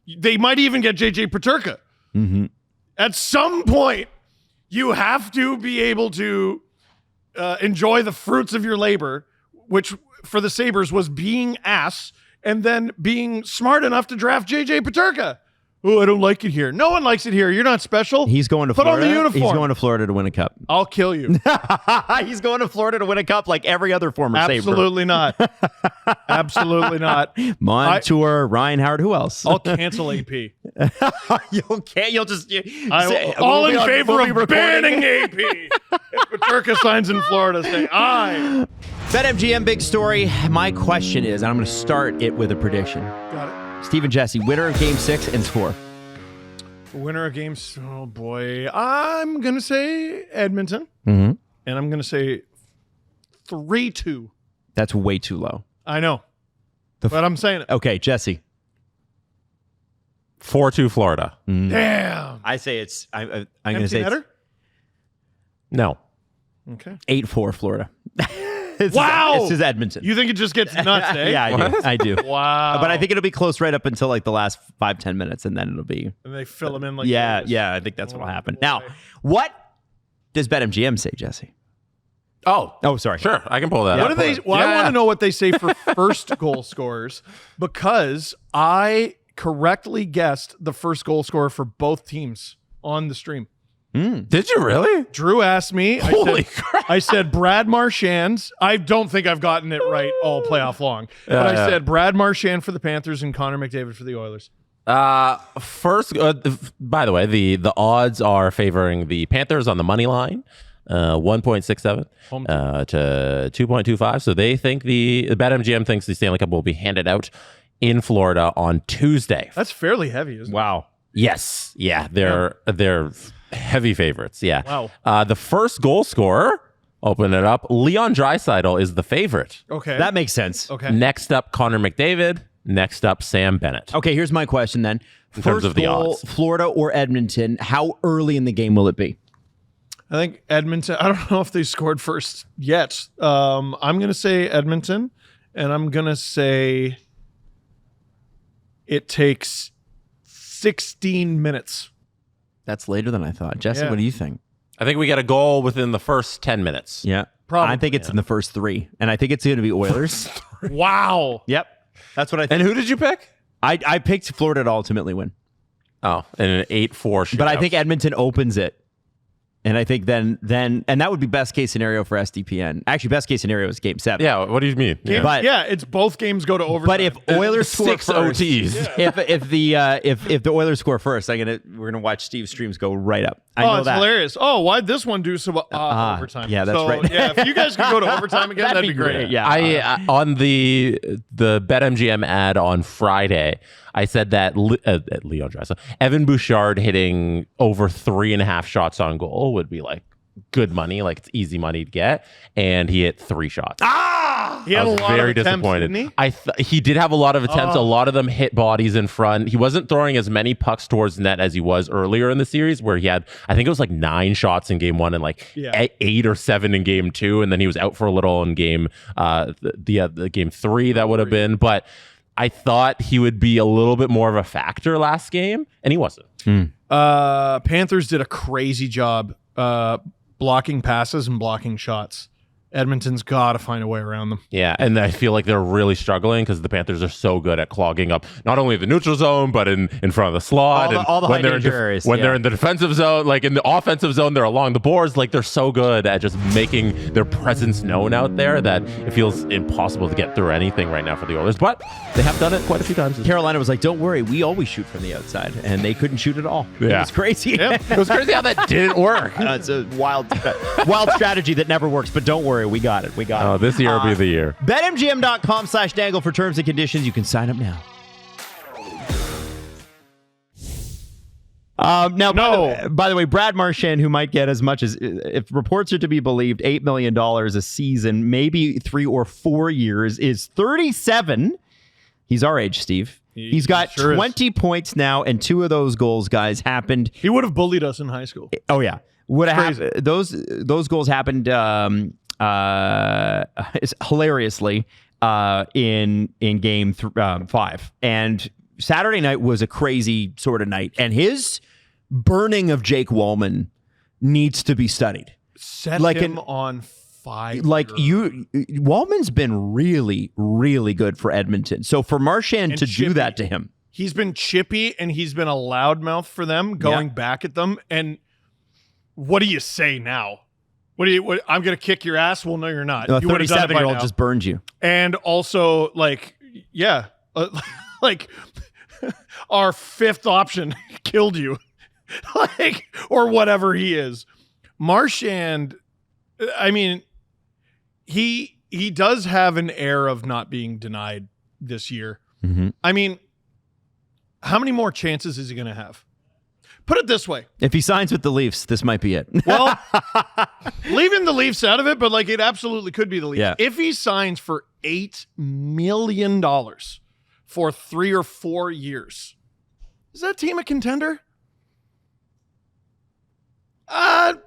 They might even get JJ Peterka. Mm-hmm. At some point, you have to be able to enjoy the fruits of your labor, which for the Sabres was being ass and then being smart enough to draft JJ Peterka. Oh, I don't like it here. No one likes it here. You're not special. He's going to Put Florida. on the uniform. He's going to Florida to win a cup. I'll kill you. He's going to Florida to win a cup like every other former Sabre. Absolutely not. Absolutely not. Montour, Ryan Howard, who else? I'll cancel AP. You'll just All in favor of banning AP. If Peterka signs in Florida, say aye. BetMGM big story. My question is, and I'm going to start it with a prediction. Got it. Steve and Jesse, winner of Game 6 and score. Winner of games. Oh boy, I'm gonna say Edmonton, Mm-hmm. and I'm gonna say 3-2. That's way too low. I know, but I'm saying it. Okay, Jesse. 4-2 Florida. Damn. I say it's. I'm going to Empty say netter? No. Okay. 8-4 Florida. Wow. This is Edmonton. You think it just gets nuts, eh? Yeah, I do. Wow. But I think it'll be close right up until like the last 5-10 minutes, and then it'll be. And they fill them in like Yeah, this. yeah. I think that's what'll happen. boy. Now, what does BetMGM say, Jesse? Oh, sorry. Sure. I can pull that What up. do they? Well, I want to know what they say for first goal scorers because I correctly guessed the first goal scorer for both teams on the stream. Did you really? Drew asked me. Holy crap. I said Brad Marchand. I don't think I've gotten it right all playoff long. But I said Brad Marchand for the Panthers and Connor McDavid for the Oilers. First, by the way, the odds are favoring the Panthers on the money line, 1.67 to 2.25. So they think the BetMGM thinks the Stanley Cup will be handed out in Florida on Tuesday. That's fairly heavy, isn't it? Wow. Yes, yeah, they're heavy favorites. Yeah. Wow. The first goal scorer, open it up. Leon Draisaitl is the favorite. Okay. That makes sense. okay. Next up, Connor McDavid. Next up, Sam Bennett. Okay, here's my question then. In terms of the goal, odds. Florida or Edmonton, how early in the game will it be? I think Edmonton. I don't know if they scored first yet. I'm going to say Edmonton, and I'm going to say it takes 16 minutes. That's later than I thought. Jesse, Yeah. what do you think? I think we get a goal within the first 10 minutes. Yeah. Probably, I think it's in the first 3, and I think it's going to be Oilers. Wow. Yep. That's what I think. And who did you pick? I picked Florida to ultimately win. Oh, and an 8-4 shootout. But I think Edmonton opens it. And I think then and that would be best case scenario for SDPN. Actually, best case scenario is Game 7. Yeah, what do you mean? Game- But- yeah, it's both games go to overtime. But if Oilers score 6 first, OTs. if the Oilers score first, we're gonna watch Steve's streams go right up. I know it's that. hilarious. Oh, why'd this one do so overtime? yeah, that's so, right. Yeah, if you guys could go to overtime again, that'd be great. Yeah, I on the BetMGM ad on Friday, I said that Leon Draisaitl, Evan Bouchard hitting over 3.5 shots on goal would be like good money, like it's easy money to get, and he hit 3 shots. He had I was a lot very of attempts, disappointed. didn't he? He did have a lot of attempts. A lot of them hit bodies in front. He wasn't throwing as many pucks towards the net as he was earlier in the series, where he had, I think it was like 9 shots in game 1 and like 8 or 7 in game 2, and then he was out for a little in game the game 3 that would have been. But I thought he would be a little bit more of a factor last game, and he wasn't. Panthers did a crazy job blocking passes and blocking shots. Edmonton's got to find a way around them. Yeah, and I feel like they're really struggling because the Panthers are so good at clogging up not only the neutral zone, but in front of the slot. All the high danger areas. When they're in the defensive zone, like in the offensive zone, they're along the boards. Like they're so good at just making their presence known out there that it feels impossible to get through anything right now for the Oilers. But they have done it quite a few times. Carolina was like, don't worry, we always shoot from the outside. And they couldn't shoot at all. Yeah. It was crazy. Yep. It was crazy how that didn't work. It's a wild strategy that never works, but don't worry, we got it. We got it. Oh, this year will be the year. BetMGM.com/dangle for terms and conditions. You can sign up now. By the way, Brad Marchand, who might get as much as, if reports are to be believed, $8 million a season, maybe 3 or 4 years, is 37. He's our age, Steve. He's got sure 20 points now, and 2 of those goals, guys, happened. He would have bullied us in high school. Oh, yeah. Would have happened. Those goals happened hilariously in game 5. And Saturday night was a crazy sort of night. And his burning of Jake Wallman needs to be studied. Set Like him on fire. Wallman's been really, really good for Edmonton. So for Marchand to do that to him. He's been chippy and he's been a loudmouth for them, going back at them. And what do you say now? I'm going to kick your ass? Well, no, you're not. A You would have done it by 37-year-old now. just burned you. And also, like our 5th option killed you, or whatever he is. Marchand, I mean, he does have an air of not being denied this year. Mm-hmm. I mean, how many more chances is he going to have? Put it this way. If he signs with the Leafs, this might be it. Well, leaving the Leafs out of it, but it absolutely could be the Leafs. Yeah. If he signs for $8 million for 3 or 4 years, is that team a contender? I'm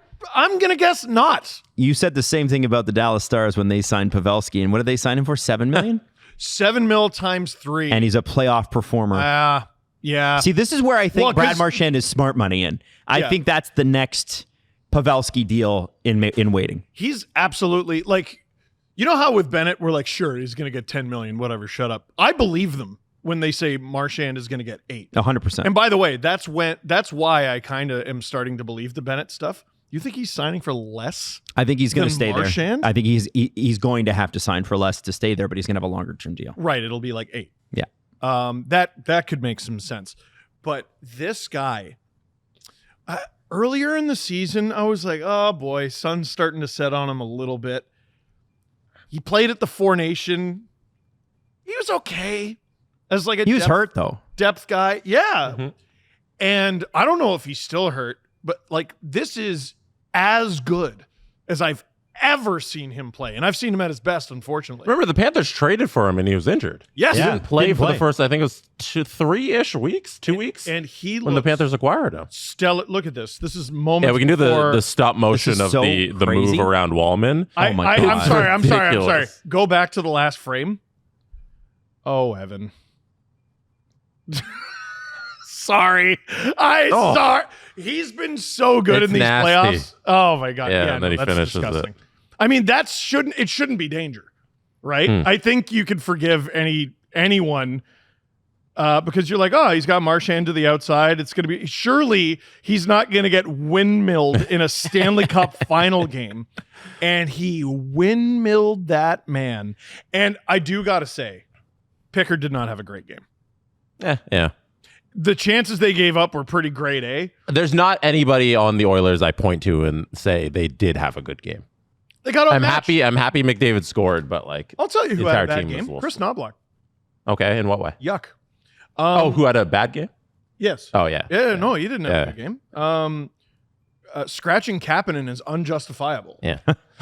going to guess not. You said the same thing about the Dallas Stars when they signed Pavelski. And what did they sign him for? $7 million? $7 million times 3. And he's a playoff performer. Yeah. See, this is where I think Brad Marchand is smart money in. I think that's the next Pavelski deal in waiting. He's absolutely, you know how with Bennett, we're like, sure, he's going to get $10 million, whatever, shut up. I believe them when they say Marchand is going to get 8. 100%. And by the way, that's why I kind of am starting to believe the Bennett stuff. You think he's signing for less? I think he's going to stay Marchand? there. I think he's going to have to sign for less to stay there, but he's going to have a longer term deal. Right, it'll be like 8. Yeah. That could make some sense. But this guy, earlier in the season, I was like, oh boy, sun's starting to set on him a little bit. He played at the Four Nation. He was okay as He was hurt though. Depth guy. Yeah. Mm-hmm. And I don't know if he's still hurt, but this is as good as I've ever seen him play. And I've seen him at his best, unfortunately. Remember, the Panthers traded for him and he was injured. Yes. He Yeah. didn't play Didn't for play. the first, I think it was 3-ish weeks, 2 weeks. And he when the looks Panthers acquired him. stellar. Look at this. This is moments. Yeah, we can do before- the stop motion is of so the crazy. move around Wallman. I'm God. sorry. I'm sorry. Ridiculous. Go back to the last frame. Oh, Evan. Sorry. Sorry. He's been so good It's in these nasty. playoffs. Oh my God. Yeah, and then he that's finishes disgusting. it. I mean, it shouldn't be danger, right? I think you could forgive anyone because you're like, oh, he's got Marchand to the outside. It's going to be, surely he's not going to get windmilled in a Stanley Cup final game. And he windmilled that man. And I do got to say, Pickard did not have a great game. Yeah. The chances they gave up were pretty great, eh? There's not anybody on the Oilers I point to and say they did have a good game. They got outmatched. I'm happy McDavid scored, but I'll tell you who the had a entire bad team was game. a little Chris slow. Knoblauch. Okay, in what way? Yuck. Who had a bad game? Yes. Oh, yeah. Yeah, no, he didn't have Yeah. a good game. Scratching Kapanen is unjustifiable. Yeah.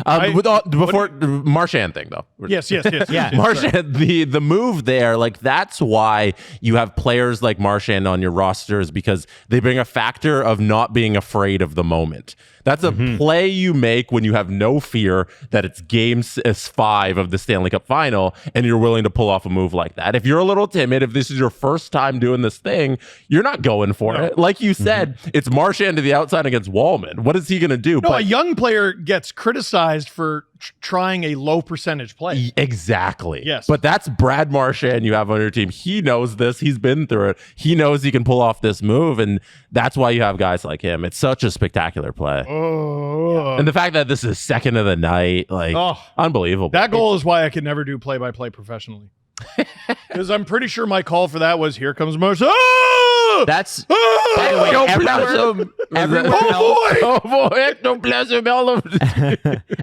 I- Before Marchand thing, though. Yes. Yeah. Marchand, the move there, that's why you have players like Marchand on your rosters, because they bring a factor of not being afraid of the moment. That's a play you make when you have no fear that it's game 5 of the Stanley Cup final and you're willing to pull off a move like that. If you're a little timid, if this is your first time doing this thing, you're not going for it. Like you said, it's Marchand to the outside against Wallman. What is he going to do? No, a young player gets criticized criticized for trying a low percentage play. Exactly. Yes. But that's Brad Marchand you have on your team. He knows this. He's been through it. He knows he can pull off this move, and that's why you have guys like him. It's such a spectacular play. Oh. And the fact that this is second of the night, like, unbelievable. That goal is why I could never do play-by-play professionally. Because I'm pretty sure my call for that was, here comes Marchand. That's, by the way,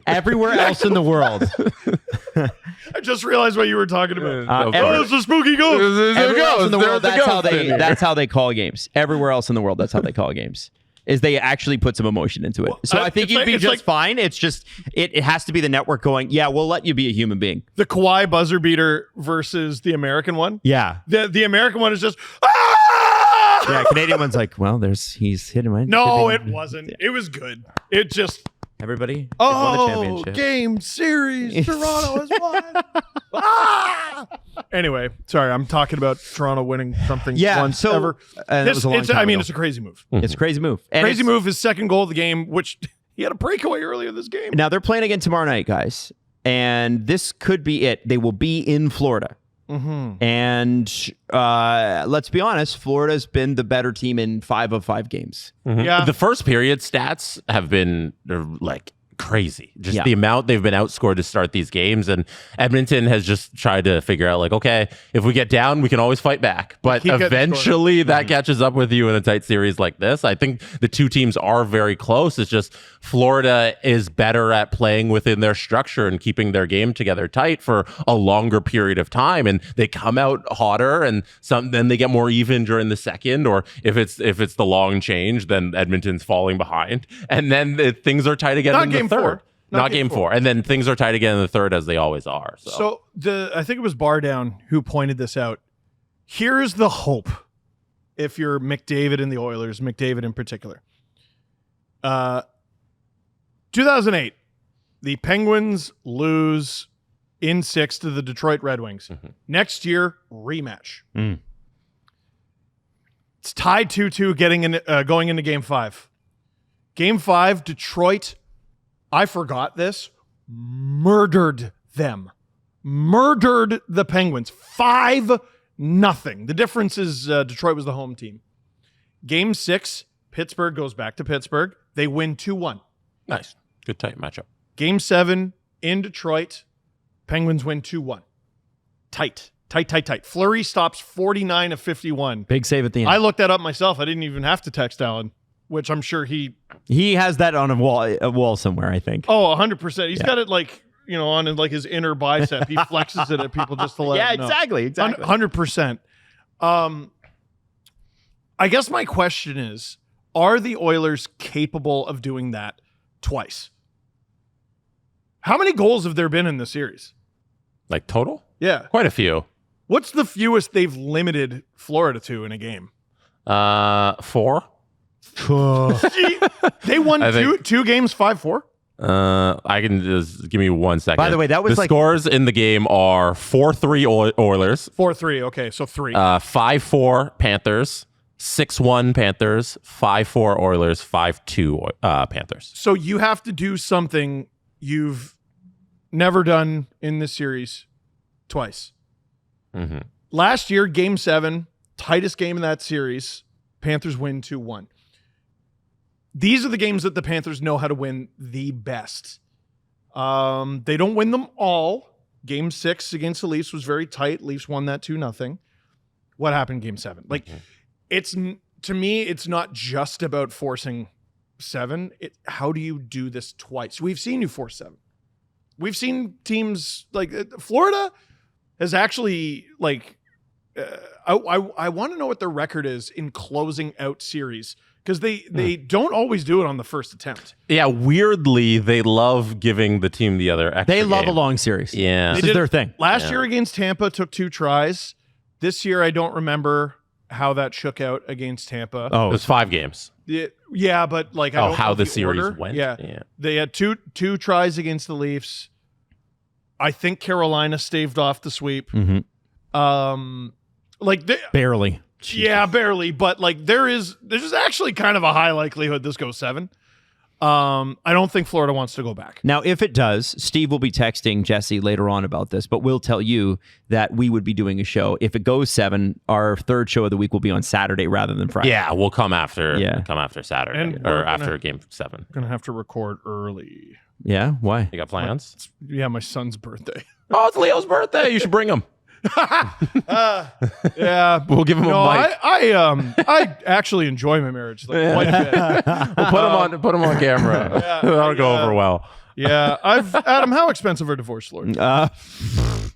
everywhere else in the world. I just realized what you were talking about. It's a spooky ghost. Everywhere else in the world, that's how they call games. Everywhere else in the world, that's how they call games. Is they actually put some emotion into it. So I think you'd be just fine. It's just, it has to be the network going, yeah, we'll let you be a human being. The Kawhi buzzer beater versus the American one. Yeah. The American one is just, yeah, Canadian one's like, well, he's hitting my. No, it wasn't. It was good. It just. Everybody won the championship. Game series. Toronto has won. Anyway, sorry, I'm talking about Toronto winning something once ever. It's a crazy move. It's a crazy move. And crazy move. His second goal of the game, which he had a breakaway earlier this game. Now they're playing again tomorrow night, guys, and this could be it. They will be in Florida. Mm-hmm. And let's be honest, Florida's been the better team in 5 of 5 games. Mm-hmm. Yeah. The first period stats have been like crazy. Just the amount they've been outscored to start these games. And Edmonton has just tried to figure out, like, okay, if we get down, we can always fight back. But eventually that catches up with you in a tight series like this. I think the two teams are very close. It's just Florida is better at playing within their structure and keeping their game together tight for a longer period of time. And they come out hotter, and then they get more even during the second. Or if it's the long change, then Edmonton's falling behind. And then things are tight again in the third. Not game four. And then things are tight again in the third, as they always are. So I think it was Bardown who pointed this out. Here's the hope if you're McDavid and the Oilers, McDavid in particular. 2008, the Penguins lose in 6 to the Detroit Red Wings. Mm-hmm. Next year, rematch. It's tied 2-2 going into Game 5. Game 5, Detroit, I forgot this, murdered them. Murdered the Penguins. 5-0. The difference is Detroit was the home team. Game 6, Pittsburgh goes back to Pittsburgh. They win 2-1. Nice. Good tight matchup. Game 7 in Detroit, Penguins win 2-1. Tight. Fleury stops 49 of 51. Big save at the end. I looked that up myself. I didn't even have to text Alan, which I'm sure he has that on a wall somewhere, I think. Oh, 100%. He's got it on his inner bicep. He flexes it at people just to let them know. Exactly. 100%. I guess my question is, are the Oilers capable of doing that twice? How many goals have there been in the series? Like total? Yeah. Quite a few. What's the fewest they've limited Florida to in a game? 4. They won two games 5-4. I can just give me 1 second. By the way, that was the scores in the game are 4-3 Oilers. 4-3. Okay, so 3. 5-4 Panthers. 6-1 Panthers. 5-4 Oilers. 5-2 Panthers. So you have to do something you've never done in this series twice. Mm-hmm. Last year, Game 7, tightest game in that series. Panthers win 2-1. These are the games that the Panthers know how to win the best. They don't win them all. Game 6 against the Leafs was very tight. Leafs won that 2-0. What happened in Game 7? To me, it's not just about forcing 7. How do you do this twice? We've seen you force 7. We've seen teams like Florida has actually I want to know what their record is in closing out series, because they don't always do it on the first attempt. Yeah, weirdly, they love giving the team the other extra They love game. a long series. Yeah. This is their thing. Last year against Tampa, took 2 tries. This year, I don't remember how that shook out against Tampa. Oh, it was 5 games. Yeah, but I don't how know the series order. went. Yeah. They had two tries against the Leafs. I think Carolina staved off the sweep. Mm-hmm. Barely. Yeah, barely. But there's actually kind of a high likelihood this goes 7. I don't think Florida wants to go back. Now, if it does, Steve will be texting Jesse later on about this, but we'll tell you that we would be doing a show. If it goes 7, our third show of the week will be on Saturday rather than Friday. Yeah, we'll come after Saturday And or we're after game 7. Going to have to record early. Yeah? Why? You got plans? Yeah, my son's birthday. Oh, it's Leo's birthday. You should bring him. Yeah, We'll give him a mic. I actually enjoy my marriage like, quite a bit. We'll put him on camera. That'll go over well. Yeah, Adam, how expensive are divorce lawyers?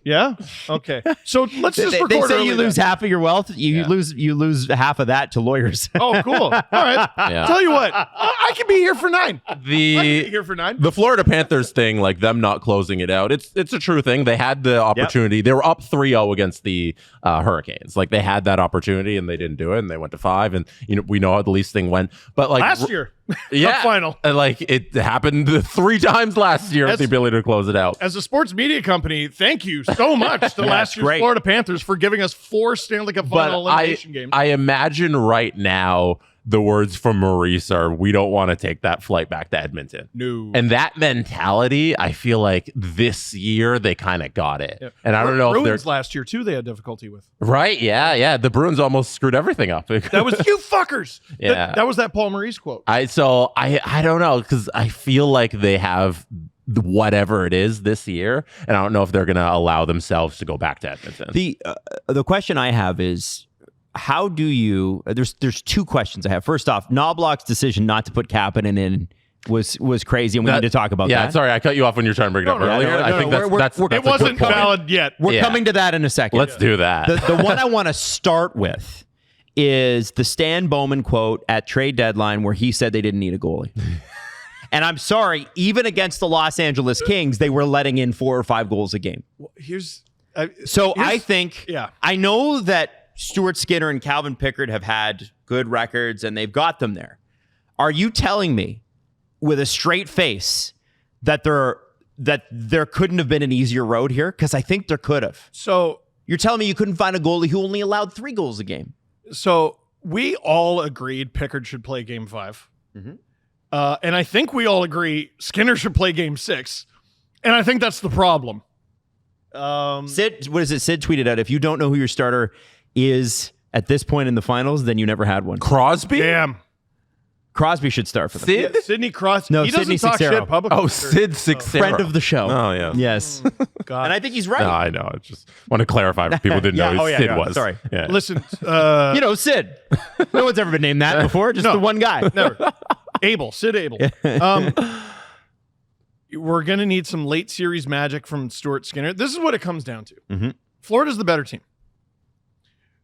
Yeah. Okay. So let's just record. They say early you lose then. half of your wealth. You lose half of that to lawyers. Oh, cool. All right. Yeah. Tell you what, I can be here for 9. I can be here for 9. The Florida Panthers thing, like them not closing it out, it's a true thing. They had the opportunity. They were up 3-0 against the Hurricanes. Like they had that opportunity and they didn't do it, and they went to 5. And we know how the Leafs thing went. But like Last year, yeah, Cup final. And like it happened 3 times last year with the ability to close it out. As a sports media company, thank you so much to last year's great. Florida Panthers for giving us 4 Stanley Cup final elimination games. I imagine right now the words from Maurice are, we don't want to take that flight back to Edmonton. No. And that mentality, I feel like this year they kind of got it. Yeah. And I don't know Bruins if they're last year too. They had difficulty with. Right? Yeah. The Bruins almost screwed everything up. That was you fuckers. Yeah. That was that Paul Maurice quote. I don't know, because I feel like they have whatever it is this year, and I don't know if they're going to allow themselves to go back to Edmonton. The question I have is, how do you? There's 2 questions I have. First off, Knoblauch's decision not to put Kapanen in was crazy, and we need to talk about that. Yeah, sorry, I cut you off when you were trying to bring it up earlier. I think that's it wasn't valid yet. We're coming to that in a second. Let's do that. The one I want to start with is the Stan Bowman quote at trade deadline where he said they didn't need a goalie. And I'm sorry, even against the Los Angeles Kings, they were letting in 4 or 5 goals a game. Well, I think, I know that Stuart Skinner and Calvin Pickard have had good records and they've got them there. Are you telling me with a straight face that there couldn't have been an easier road here? Because I think there could have. So you're telling me you couldn't find a goalie who only allowed 3 goals a game? So we all agreed Pickard should play game 5. Mm-hmm. And I think we all agree Skinner should play game 6. And I think that's the problem. Sid tweeted out, if you don't know who your starter is at this point in the finals, then you never had one. Crosby? Damn. Crosby should start for them. Sid? Yeah, Sidney Crosby. No, he doesn't Sidney talk Sixero. shit publicly. Oh, Sid Sixero. Friend of the show. Oh, yeah. Yes. God. And I think he's right. No, I know. I just want to clarify for people didn't know who Sid was. Sorry. Yeah. Listen. Sid. No one's ever been named that before. Just the one guy. Never. Sid Abel. We're going to need some late series magic from Stuart Skinner. This is what it comes down to. Mm-hmm. Florida's the better team.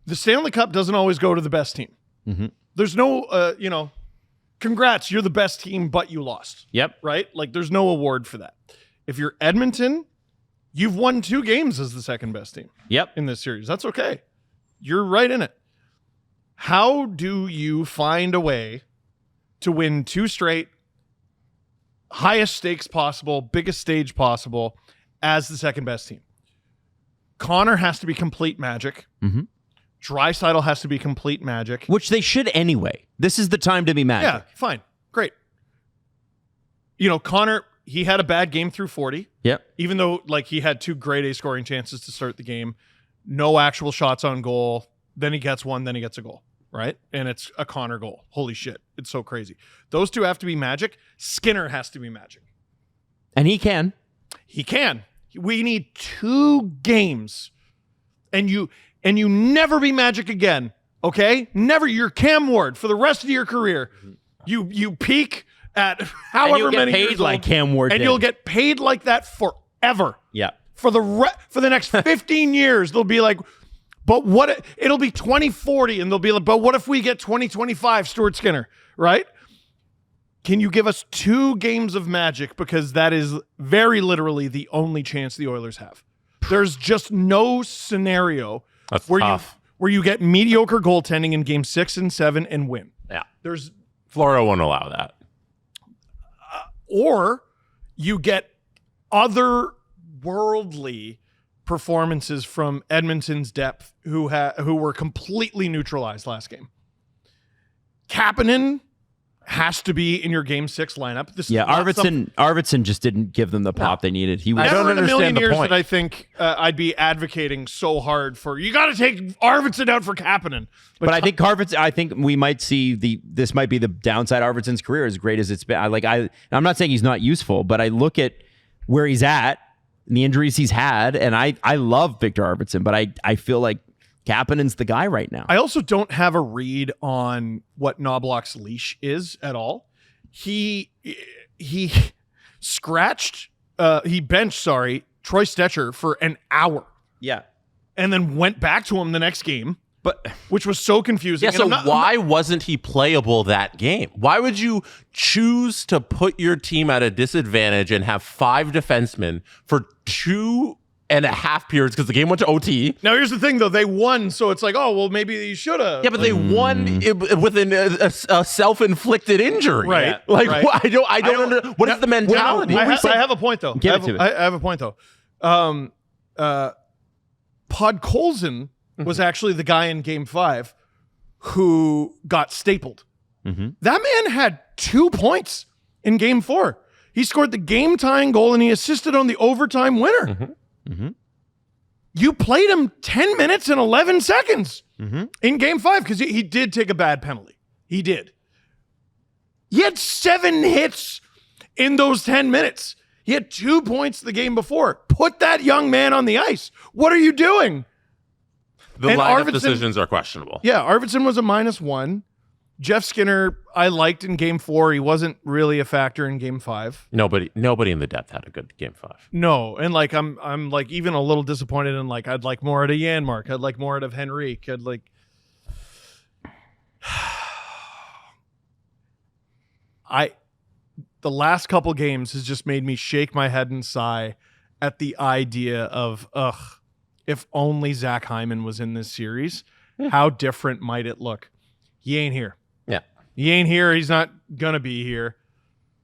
The Stanley Cup doesn't always go to the best team. Mm-hmm. There's no, congrats, you're the best team, but you lost. Yep. Right? Like, there's no award for that. If you're Edmonton, you've won 2 games as the second best team. Yep. In this series. That's okay. You're right in it. How do you find a way to win 2 straight, highest stakes possible, biggest stage possible as the second best team? Connor has to be complete magic. Mm-hmm. Draisaitl has to be complete magic. Which they should anyway. This is the time to be magic. Yeah, fine. Great. Connor, he had a bad game through 40. Yep. Even though he had 2 grade A scoring chances to start the game. No actual shots on goal. Then he gets one, then he gets a goal. Right? And it's a Connor goal. Holy shit. It's so crazy. Those 2 have to be magic. Skinner has to be magic. And he can. He can. We need 2 games. And you never be magic again. Okay? Never. You're Cam Ward for the rest of your career. You peak at however many paid years like old, Cam Ward and did. you'll get paid like that forever. Yeah. For the next 15 years, they'll be like, but what? It'll be 2040, and they'll be like, but what if we get 2025 Stuart Skinner, right? Can you give us 2 games of magic? Because that is very literally the only chance the Oilers have. There's just no scenario That's where tough. you get mediocre goaltending in game 6 and 7 and win. Yeah. There's Florida won't allow that. Or you get otherworldly performances from Edmonton's depth who were completely neutralized last game. Kapanen has to be in your Game 6 lineup. This is not Arvidsson just didn't give them the pop they needed. He was I don't never in a million understand the years point. that I think I'd be advocating so hard for you got to take Arvidsson out for Kapanen. But I think we might see this might be the downside of Arvidsson's career, as great as it's been. I'm not saying he's not useful, but I look at where he's at and the injuries he's had, and I love Victor Arvidsson, but I feel like Kapanen's the guy right now. I also don't have a read on what Knoblauch's leash is at all. He benched Troy Stecher for an hour. Yeah. And then went back to him the next game, But which was so confusing. Yeah, And so why wasn't he playable that game? Why would you choose to put your team at a disadvantage and have 5 defensemen for 2.5 periods because the game went to OT? Now, here's the thing, though. They won, so it's like, oh, well, maybe you should have. Yeah, but they won with a self-inflicted injury. Right. Like, right. I don't know. What is the mentality? I have a point, though. Give it to me. I have a point, though. Podkolzin was actually the guy in Game 5 who got stapled. Mm-hmm. That man had 2 points in Game 4. He scored the game-tying goal, and he assisted on the overtime winner. Mm-hmm. Mm-hmm. You played him 10 minutes and 11 seconds Mm-hmm. in Game 5 because he did take a bad penalty. He did. He had 7 hits in those 10 minutes. He had 2 points the game before. Put that young man on the ice. What are you doing? The And lineup Arvidsson- decisions are questionable. Yeah, Arvidsson was a -1. Jeff Skinner, I liked in Game 4. He wasn't really a factor in Game 5. Nobody in the depth had a good Game 5. No, and like I'm like even a little disappointed in like I'd like more out of Janmark. I'd like more out of Henrique. I'd like the last couple games has just made me shake my head and sigh at the idea of if only Zach Hyman was in this series, how different might it look? He ain't here. Yeah. He ain't here. He's not going to be here.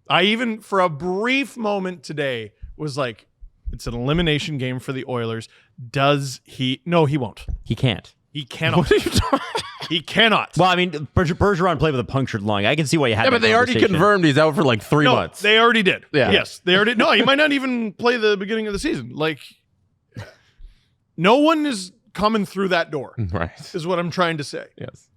I even, for a brief moment today, was like, it's an elimination game for the Oilers. Does he? No, he won't. He can't. He cannot. He cannot. Well, I mean, Bergeron played with a punctured lung. I can see why you had. Yeah, that but they already conversation. confirmed he's out for like 3 No, months. they already did. Yeah. Yes, they already. No, he might not even play the beginning of the season. Like, no one is coming through that door, Right. is what I'm trying to say. Yes.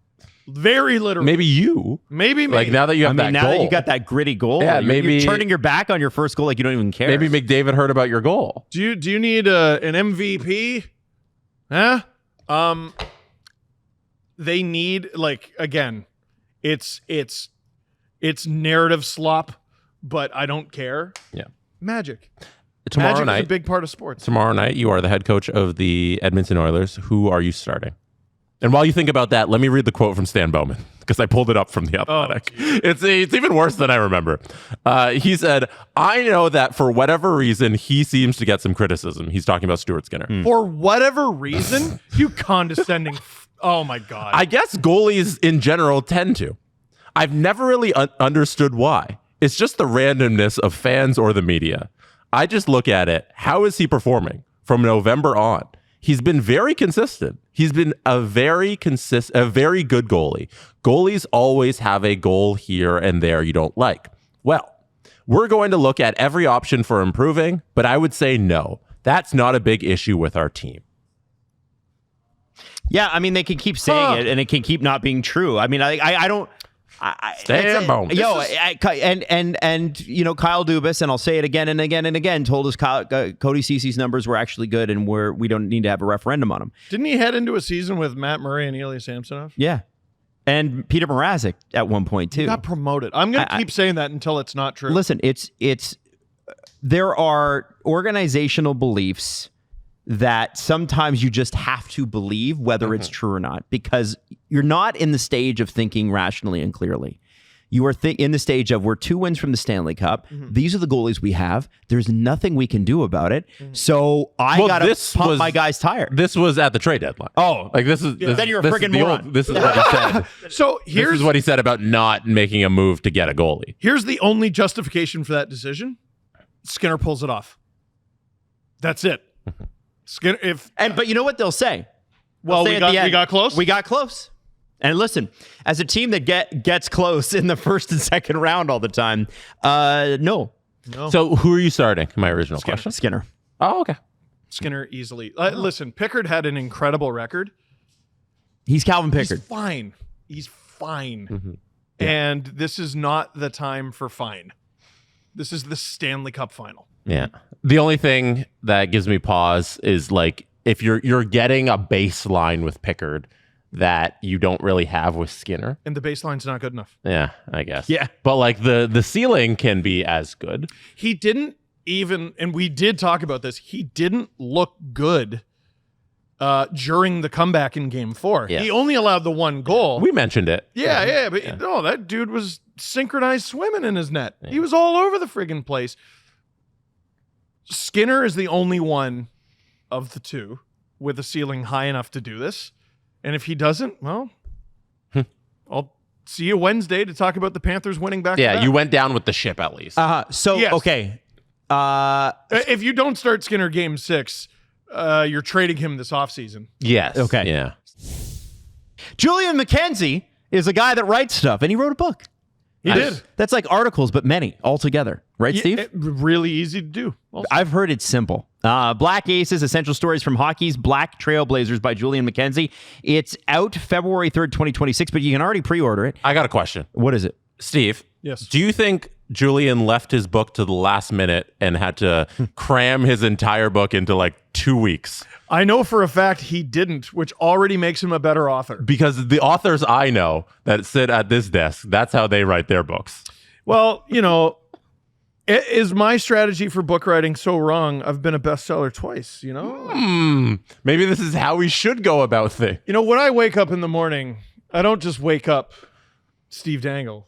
Very literally. Maybe you. Maybe. Like now that you have that now goal. that you got that gritty goal, Yeah, you're maybe- turning your back on your first goal like you don't even care. Maybe McDavid heard about your goal. Do you need an MVP? Huh? They need, like, again, it's narrative slop, but I don't care. Yeah. Magic. Tomorrow Magic is night. a big part of sports. Tomorrow night, you are the head coach of the Edmonton Oilers. Who are you starting? And while you think about that, let me read the quote from Stan Bowman because I pulled it up from The Athletic. It's even worse than I remember. He said, I know that for whatever reason, he seems to get some criticism. He's talking about Stuart Skinner. For whatever reason, you condescending. Oh, my God. I guess goalies in general tend to. I've never really understood why. It's just the randomness of fans or the media. I just look at it. How is he performing from November on? He's been very consistent. He's been a very good goalie. Goalies always have a goal here and there you don't like. Well, we're going to look at every option for improving, but I would say no. That's not a big issue with our team. Yeah, I mean, they can keep saying it, and it can keep not being true. I mean, I don't. Stan Bowman. And you know, Kyle Dubas, and I'll say it again and again and again, told us Cody Cece's numbers were actually good, and we don't need to have a referendum on them. Didn't he head into a season with Matt Murray and Ilya Samsonov? Yeah, and Peter Mrazek at one point too. He got promoted. I'm going to keep saying that until it's not true. Listen, there are organizational beliefs that sometimes you just have to believe whether it's true or not, because you're not in the stage of thinking rationally and clearly. You are in the stage of, we're 2 wins from the Stanley Cup. These are the goalies we have. There's nothing we can do about it. So I got to pump my guys' tire. This was at the trade deadline. Oh. Like this is Then you're a friggin' moron. This is what he said. So This is what he said about not making a move to get a goalie. Here's the only justification for that decision. Skinner pulls it off. That's it. Skinner, But you know what they'll say? we got close. We got close. And listen, as a team that gets close in the first and second round all the time, no. So who are you starting? My original question. Skinner. Oh, okay. Skinner easily. Listen, Pickard had an incredible record. He's Calvin Pickard. He's fine. Mm-hmm. And this is not the time for fine. This is the Stanley Cup final. Yeah. The only thing that gives me pause is like if you're getting a baseline with Pickard that you don't really have with Skinner. And the baseline's not good enough. Yeah, I guess. Yeah. But like the ceiling can be as good. He didn't even, and we did talk about this, he didn't look good during the comeback in game 4. Yeah. He only allowed the one goal. We mentioned it. But no, that dude was synchronized swimming in his net. Yeah. He was all over the friggin' place. Skinner is the only one of the two with a ceiling high enough to do this. And if he doesn't, well, I'll see you Wednesday to talk about the Panthers winning back. Yeah, you went down with the ship at least. Yes. Okay. If you don't start Skinner game 6, you're trading him this offseason. Yes. Okay. Yeah. Julian McKenzie is a guy that writes stuff, and he wrote a book. He did. That's like articles, but many altogether. Right, Steve? Really easy to do. Also. I've heard it's simple. Black Aces, Essential Stories from Hockey's Black Trailblazers by Julian McKenzie. It's out February 3rd, 2026, but you can already pre-order it. I got a question. What is it? Steve. Yes. Do you think Julian left his book to the last minute and had to cram his entire book into like 2 weeks? I know for a fact he didn't, which already makes him a better author. Because the authors I know that sit at this desk, that's how they write their books. Well, is my strategy for book writing so wrong? I've been a bestseller twice, Maybe this is how we should go about things. When I wake up in the morning, I don't just wake up Steve Dangle.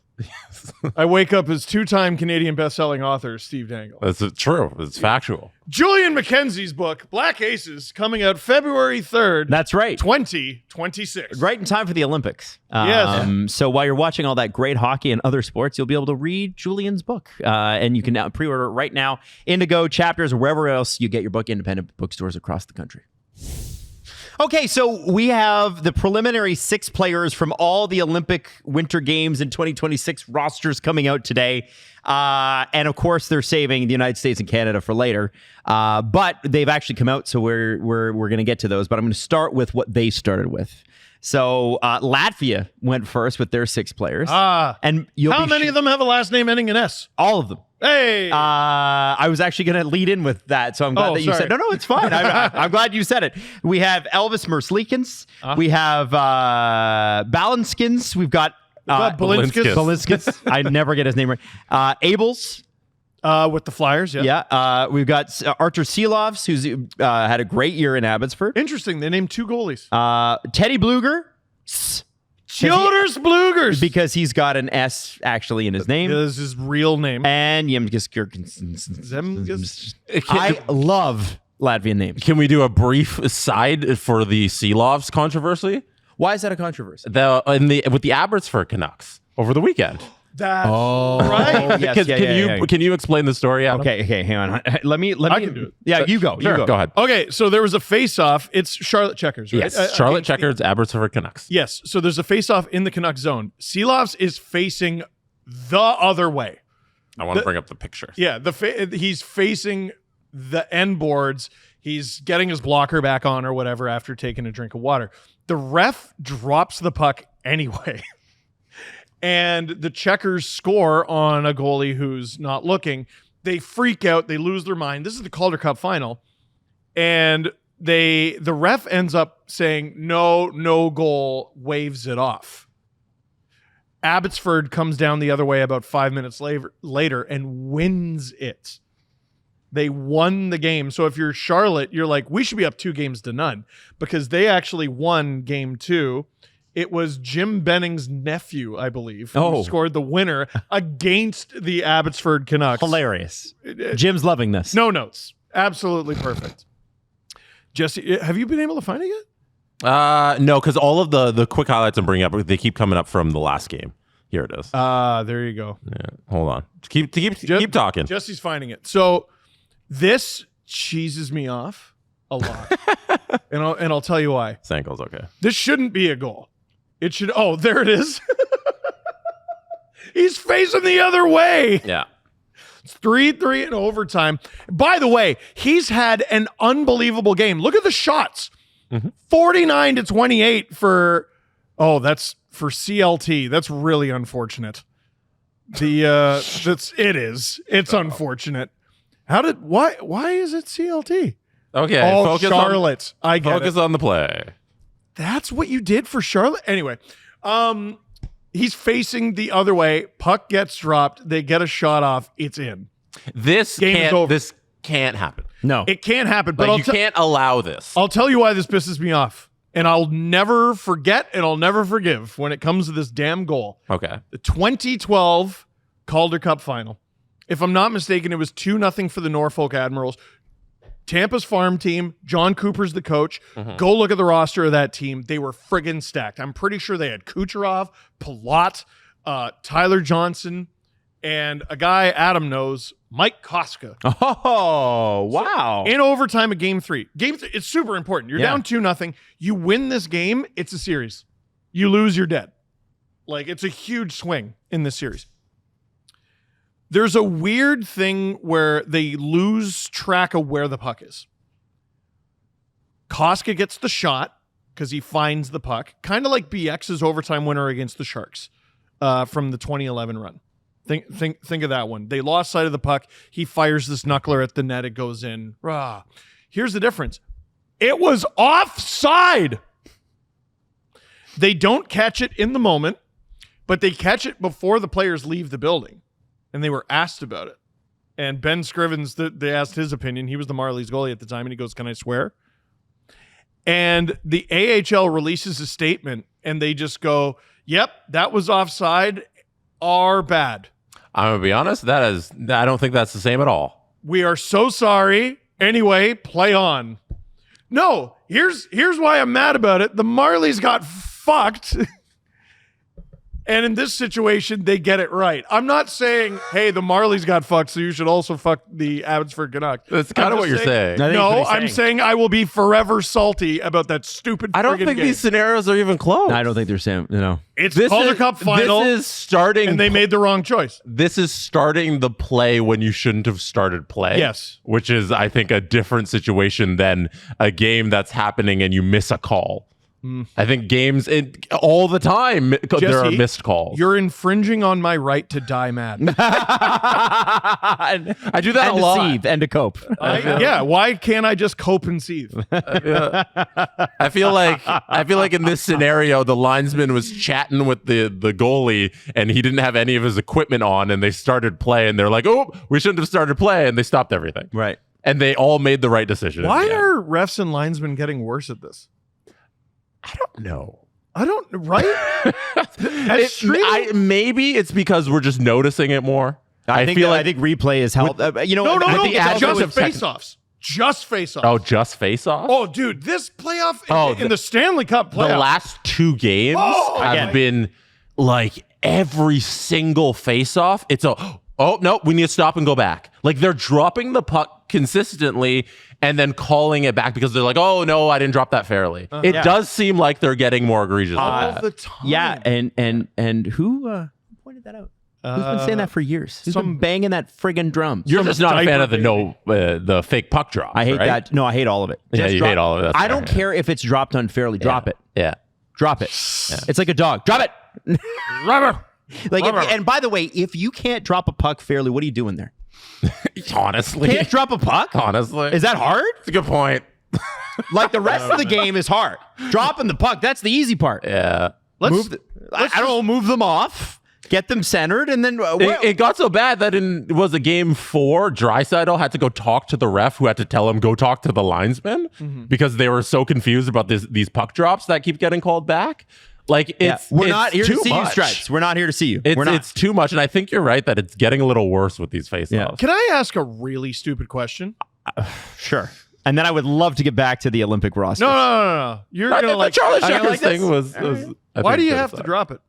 I wake up as 2-time Canadian best-selling author Steve Dangle. That's true. It's factual. Julian McKenzie's book, Black Aces, coming out February 3rd. That's right. 2026. Right in time for the Olympics. Yes. So while you're watching all that great hockey and other sports, you'll be able to read Julian's book. And you can now pre-order it right now. Indigo, Chapters, or wherever else you get your book, independent bookstores across the country. Okay, so we have the preliminary 6 players from all the Olympic Winter Games in 2026 rosters coming out today. And of course, they're saving the United States and Canada for later. But they've actually come out, so we're going to get to those. But I'm going to start with what they started with. So Latvia went first with their 6 players. And how many of them have a last name ending in S? All of them. Hey! I was actually going to lead in with that, so I'm glad that you said, no, it's fine. I'm glad you said it. We have Elvis Merzlikins. We have Balanskins. We've got Balinskis. I never get his name right. Abels. With the Flyers, yeah. Yeah. We've got Artur Silovs, who's had a great year in Abbotsford. Interesting. They named 2 goalies. Teddy Bluger. Childers Blugers. Because he's got an S actually in his name. This is his real name. And Yemgis I love Latvian names. Can we do a brief aside for the Silovs controversy? Why is that a controversy? With the Abbotsford Canucks over the weekend. That's right. Yes, Can you explain the story, Adam? Okay, hang on. Let me. I can do it. Yeah, you go. Sure, go ahead. Okay, so there was a face-off. It's Charlotte Checkers, right? Yes, Charlotte Checkers, Abbotsford Canucks. Yes, so there's a face-off in the Canucks zone. Silovs is facing the other way. I want to bring up the picture. Yeah, he's facing the end boards. He's getting his blocker back on or whatever after taking a drink of water. The ref drops the puck anyway. And the Checkers score on a goalie who's not looking. They freak out. They lose their mind. This is the Calder Cup final. And the ref ends up saying, no goal, waves it off. Abbotsford comes down the other way about 5 minutes later and wins it. They won the game. So if you're Charlotte, you're like, we should be up 2-0 because they actually won game 2. It was Jim Benning's nephew, I believe, who scored the winner against the Abbotsford Canucks. Hilarious. Jim's loving this. No notes. Absolutely perfect. Jesse, have you been able to find it yet? No, because all of the quick highlights I'm bringing up, they keep coming up from the last game. Here it is. There you go. Yeah, hold on. Keep talking. Jesse's finding it. So this cheeses me off a lot, and I'll tell you why. Sanko's okay. This shouldn't be a goal. It should. Oh, there it is. He's facing the other way. Yeah. It's 3-3 in overtime. By the way, he's had an unbelievable game. Look at the shots. 49-28 for. Oh, that's for CLT. That's really unfortunate. It's unfortunate. Why is it CLT? Okay. Oh, Charlotte. I get focus it. on the play. That's what you did for Charlotte? Anyway, he's facing the other way. Puck gets dropped. They get a shot off. It's in. This can't happen. No. It can't happen. But Like, you can't allow this. I'll tell you why this pisses me off. And I'll never forget and I'll never forgive when it comes to this damn goal. Okay. The 2012 Calder Cup final. If I'm not mistaken, it was 2-0 for the Norfolk Admirals. Tampa's farm team, John Cooper's the coach. Go look at the roster of that team. They were friggin' stacked. I'm pretty sure they had Kucherov, Palat, Tyler Johnson, and a guy Adam knows, Mike Koska. Oh, wow. In overtime of game 3. Game 3, it's super important. You're down 2-0. You win this game, it's a series. You lose, you're dead. Like, it's a huge swing in this series. There's a weird thing where they lose track of where the puck is. Koska gets the shot because he finds the puck, kind of like BX's overtime winner against the Sharks from the 2011 run. Think of that one. They lost sight of the puck. He fires this knuckler at the net. It goes in. Rah. Here's the difference. It was offside. They don't catch it in the moment, but they catch it before the players leave the building. And they were asked about it. And Ben Scrivens, they asked his opinion. He was the Marlies goalie at the time, and he goes, "Can I swear?" And the AHL releases a statement, and they just go, "Yep, that was offside. Our bad. I'm going to be honest. I don't think that's the same at all. We are so sorry. Anyway, play on." No, here's why I'm mad about it. The Marlies got fucked. And in this situation, they get it right. I'm not saying, hey, the Marlies got fucked, so you should also fuck the Abbotsford Canucks. That's kind of what you're saying. No, I'm saying I will be forever salty about that stupid I don't think game. these scenarios are even close. I don't think they're same. It's Calder Cup final, This is starting, and they made the wrong choice. This is starting the play when you shouldn't have started play. Yes. Which is, I think, a different situation than a game that's happening and you miss a call. I think games all the time, there are missed calls. You're infringing on my right to die mad. I do that a lot. And to seethe and to cope. Yeah, why can't I just cope and seethe? I feel like in this scenario, the linesman was chatting with the goalie and he didn't have any of his equipment on, and they started play, and they're like, "Oh, we shouldn't have started play," and they stopped everything. Right. And they all made the right decision. Why are refs and linesmen getting worse at this? I don't know. Right? Maybe it's because we're just noticing it more. I think replay has helped. No. Just face-offs. Just face-offs. Oh, just face-offs? Oh, dude, this playoff in the Stanley Cup playoff. The last 2 games have been like every single face-off. It's no, we need to stop and go back. Like, they're dropping the puck consistently and then calling it back because they're like, "Oh no, I didn't drop that fairly." It does seem like they're getting more egregious all the time. Yeah, and who pointed that out? Who's been saying that for years? Who's been banging that friggin' drum? You're just not a fan of the fake puck drop. I hate right? that. No, I hate all of it. Yeah, you hate all of it. I don't care if it's dropped unfairly. Drop it. Yeah. Drop it. Yeah. It's like a dog. Drop it. Rubber. And by the way, if you can't drop a puck fairly, what are you doing there? Honestly. Can't drop a puck? Honestly. Is that hard? That's a good point. Like, the rest of the game is hard. Dropping the puck, that's the easy part. Yeah. Move them off, get them centered, and then it got so bad that it was a game 4, Draisaitl had to go talk to the ref, who had to tell him go talk to the linesman because they were so confused about these puck drops that keep getting called back. Like, we're not here to see you, much. Stripes. We're not here to see you. It's too much, and I think you're right that it's getting a little worse with these faceoffs. Yeah. Can I ask a really stupid question? Sure. And then I would love to get back to the Olympic roster. No. You're gonna like Charlie Shecker's like thing was why do you have to drop it?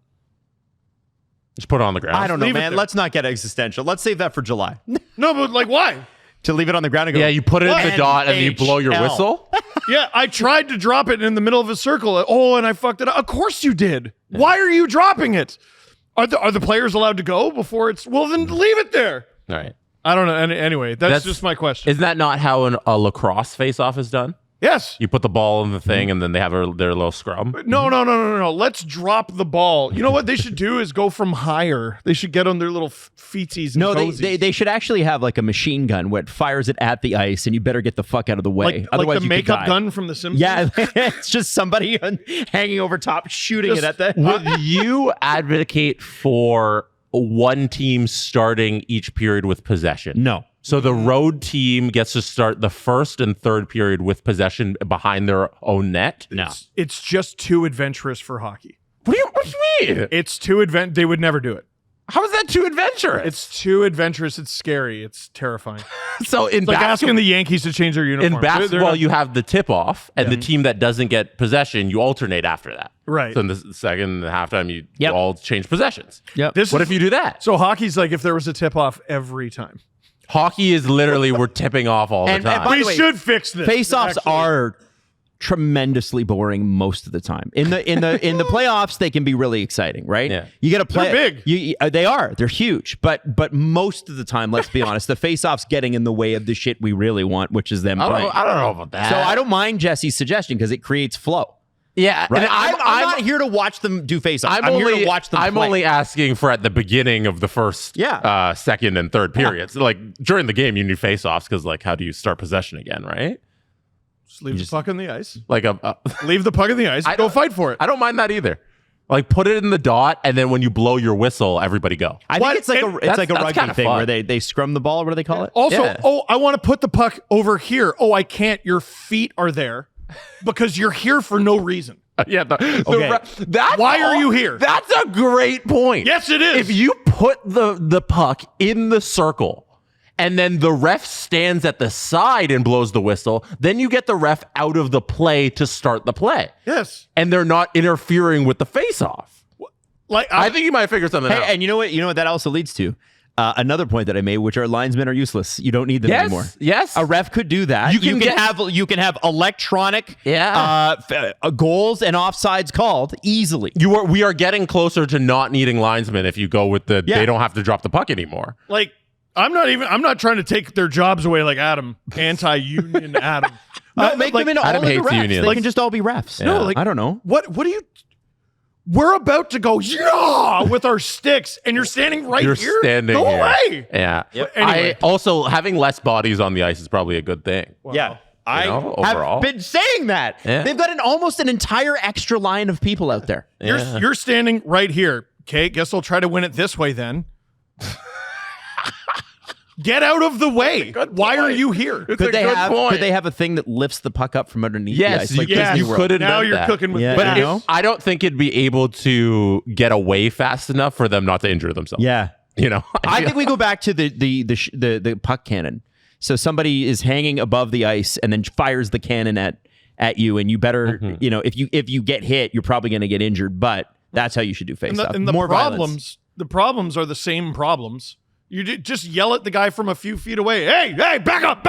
Just put it on the ground. I don't know, Leave it man. there. Let's not get existential. Let's save that for July. No, but like why? To leave it on the ground and go. Yeah, you put it in the dot and you blow your NHL. whistle. Yeah, I tried to drop it in the middle of a circle. Oh, and I fucked it up. Of course you did. Why are you dropping it? Are the players allowed to go before it's? Well, then leave it there. All right. I don't know. Anyway, that's just my question. Isn't that not how a lacrosse face-off is done? Yes. You put the ball in the thing, and then they have their little scrum. No. Let's drop the ball. You know what they should do is go from higher. They should get on their little feetsies. And No, toesies. they should actually have like a machine gun where it fires it at the ice, and you better get the fuck out of the way. Otherwise, like the you could makeup die. gun from The Simpsons. Yeah, it's just somebody hanging over top, shooting it at the. Would you advocate for one team starting each period with possession? No. So the road team gets to start the first and third period with possession behind their own net? No. It's just too adventurous for hockey. What do you mean? It's too They would never do it. How is that too adventurous? It's too adventurous. It's scary. It's terrifying. So in It's like asking the Yankees to change their uniform. in basketball, not- you have the tip-off, and the team that doesn't get possession, you alternate after that. Right. So in the second and halftime, you Yep. all change possessions. Yep. What if you do that? So hockey's like if there was a tip-off every time. Hockey is literally we're tipping off all the And time. by We the way, should fix this. Face-offs Actually. are tremendously boring most of the time. In the playoffs, they can be really exciting, right? Yeah. You got to play. They're big. They are. They're huge. But most of the time, let's be honest, the face-offs getting in the way of the shit we really want, which is them playing. I don't know about that. So I don't mind Jesse's suggestion because it creates flow. Yeah, Right? and I'm not here to watch them do face-offs. I'm here to watch them I'm play. only asking for at the beginning of the first, second and third periods. Like during the game, you need face-offs because, like, how do you start possession again, right? Just leave the puck on the ice. Like Leave the puck in the ice. Go fight for it. I don't mind that either. Like put it in the dot, and then when you blow your whistle, everybody go. I What? think it's like And it's like a that's rugby kinda thing fun. where they scrum the ball. What do they call it? Also, Yeah. I want to put the puck over here. Oh, I can't. Your feet are there because you're here for no reason. Yeah. Okay. Why are you here? That's a great point. Yes, it is. If you put the puck in the circle and then the ref stands at the side and blows the whistle, then you get the ref out of the play to start the play. Yes. And they're not interfering with the face-off. Like I think you might figure something out. Hey, and you know what? You know what that also leads to? Another point that I made, which are linesmen are useless. You don't need them anymore. Yes. A ref could do that. You can have electronic Yeah. goals and offsides called easily. We are getting closer to not needing linesmen if you go with the Yeah. they don't have to drop the puck anymore. I'm not trying to take their jobs away like Adam, anti-union Adam. No, make them into Adam all hates refs. unions. They can just all be refs. Yeah. No, I don't know. What do you? We're about to go with our sticks, and you're standing right You're here. standing Go here. away. Yeah. Anyway. I also having less bodies on the ice is probably a good thing. Yeah. I overall. have been saying that. Yeah. They've got almost an entire extra line of people out there. You're standing right here. Okay, guess I'll try to win it this way then. Get out of the way. Why are you here? It's a good point. Could they have a thing that lifts the puck up from underneath the Yes, ice? Like you Disney could. World? You could Now invent you're that. cooking with Yeah. me. But You know? I don't think it'd be able to get away fast enough for them not to injure themselves. Yeah. You know, I think we go back to the puck cannon. So somebody is hanging above the ice and then fires the cannon at you, and you better, if you get hit, you're probably going to get injured. But that's how you should do face-off. And the More problems, violence. the problems are the same problems. You just yell at the guy from a few feet away. Hey, back up.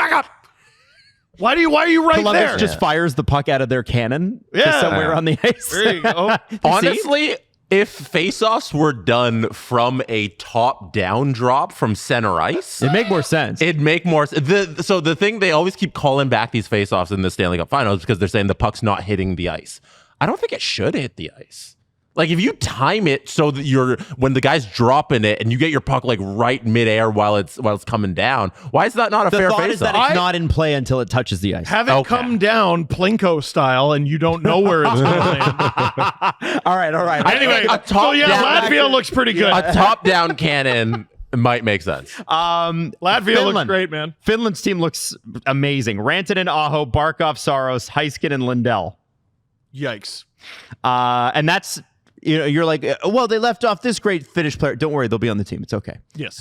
Why are you right Columbus there? just fires the puck out of their cannon to somewhere on the ice. There you go. honestly, if face-offs were done from a top-down drop from center ice, It'd make more sense. it'd make more sense. So the thing, they always keep calling back these face-offs in the Stanley Cup Finals because they're saying the puck's not hitting the ice. I don't think it should hit the ice. Like if you time it so that when the guy's dropping it and you get your puck like right midair while it's coming down, why is that not a the fair thought is that face-off? it's not in play until it touches the ice. Have it come down Plinko style, and you don't know where it's going to land. all right. Anyway, A top-down- Latvia looks pretty good. A top-down cannon might make sense. Latvia Finland. looks great, man. Finland's team looks amazing. Rantanen, Aho, Barkov, Saros, Heiskin, and Lindell. Yikes. And that's, you're like, well, they left off this great Finnish player. Don't worry, they'll be on the team. It's okay. Yes.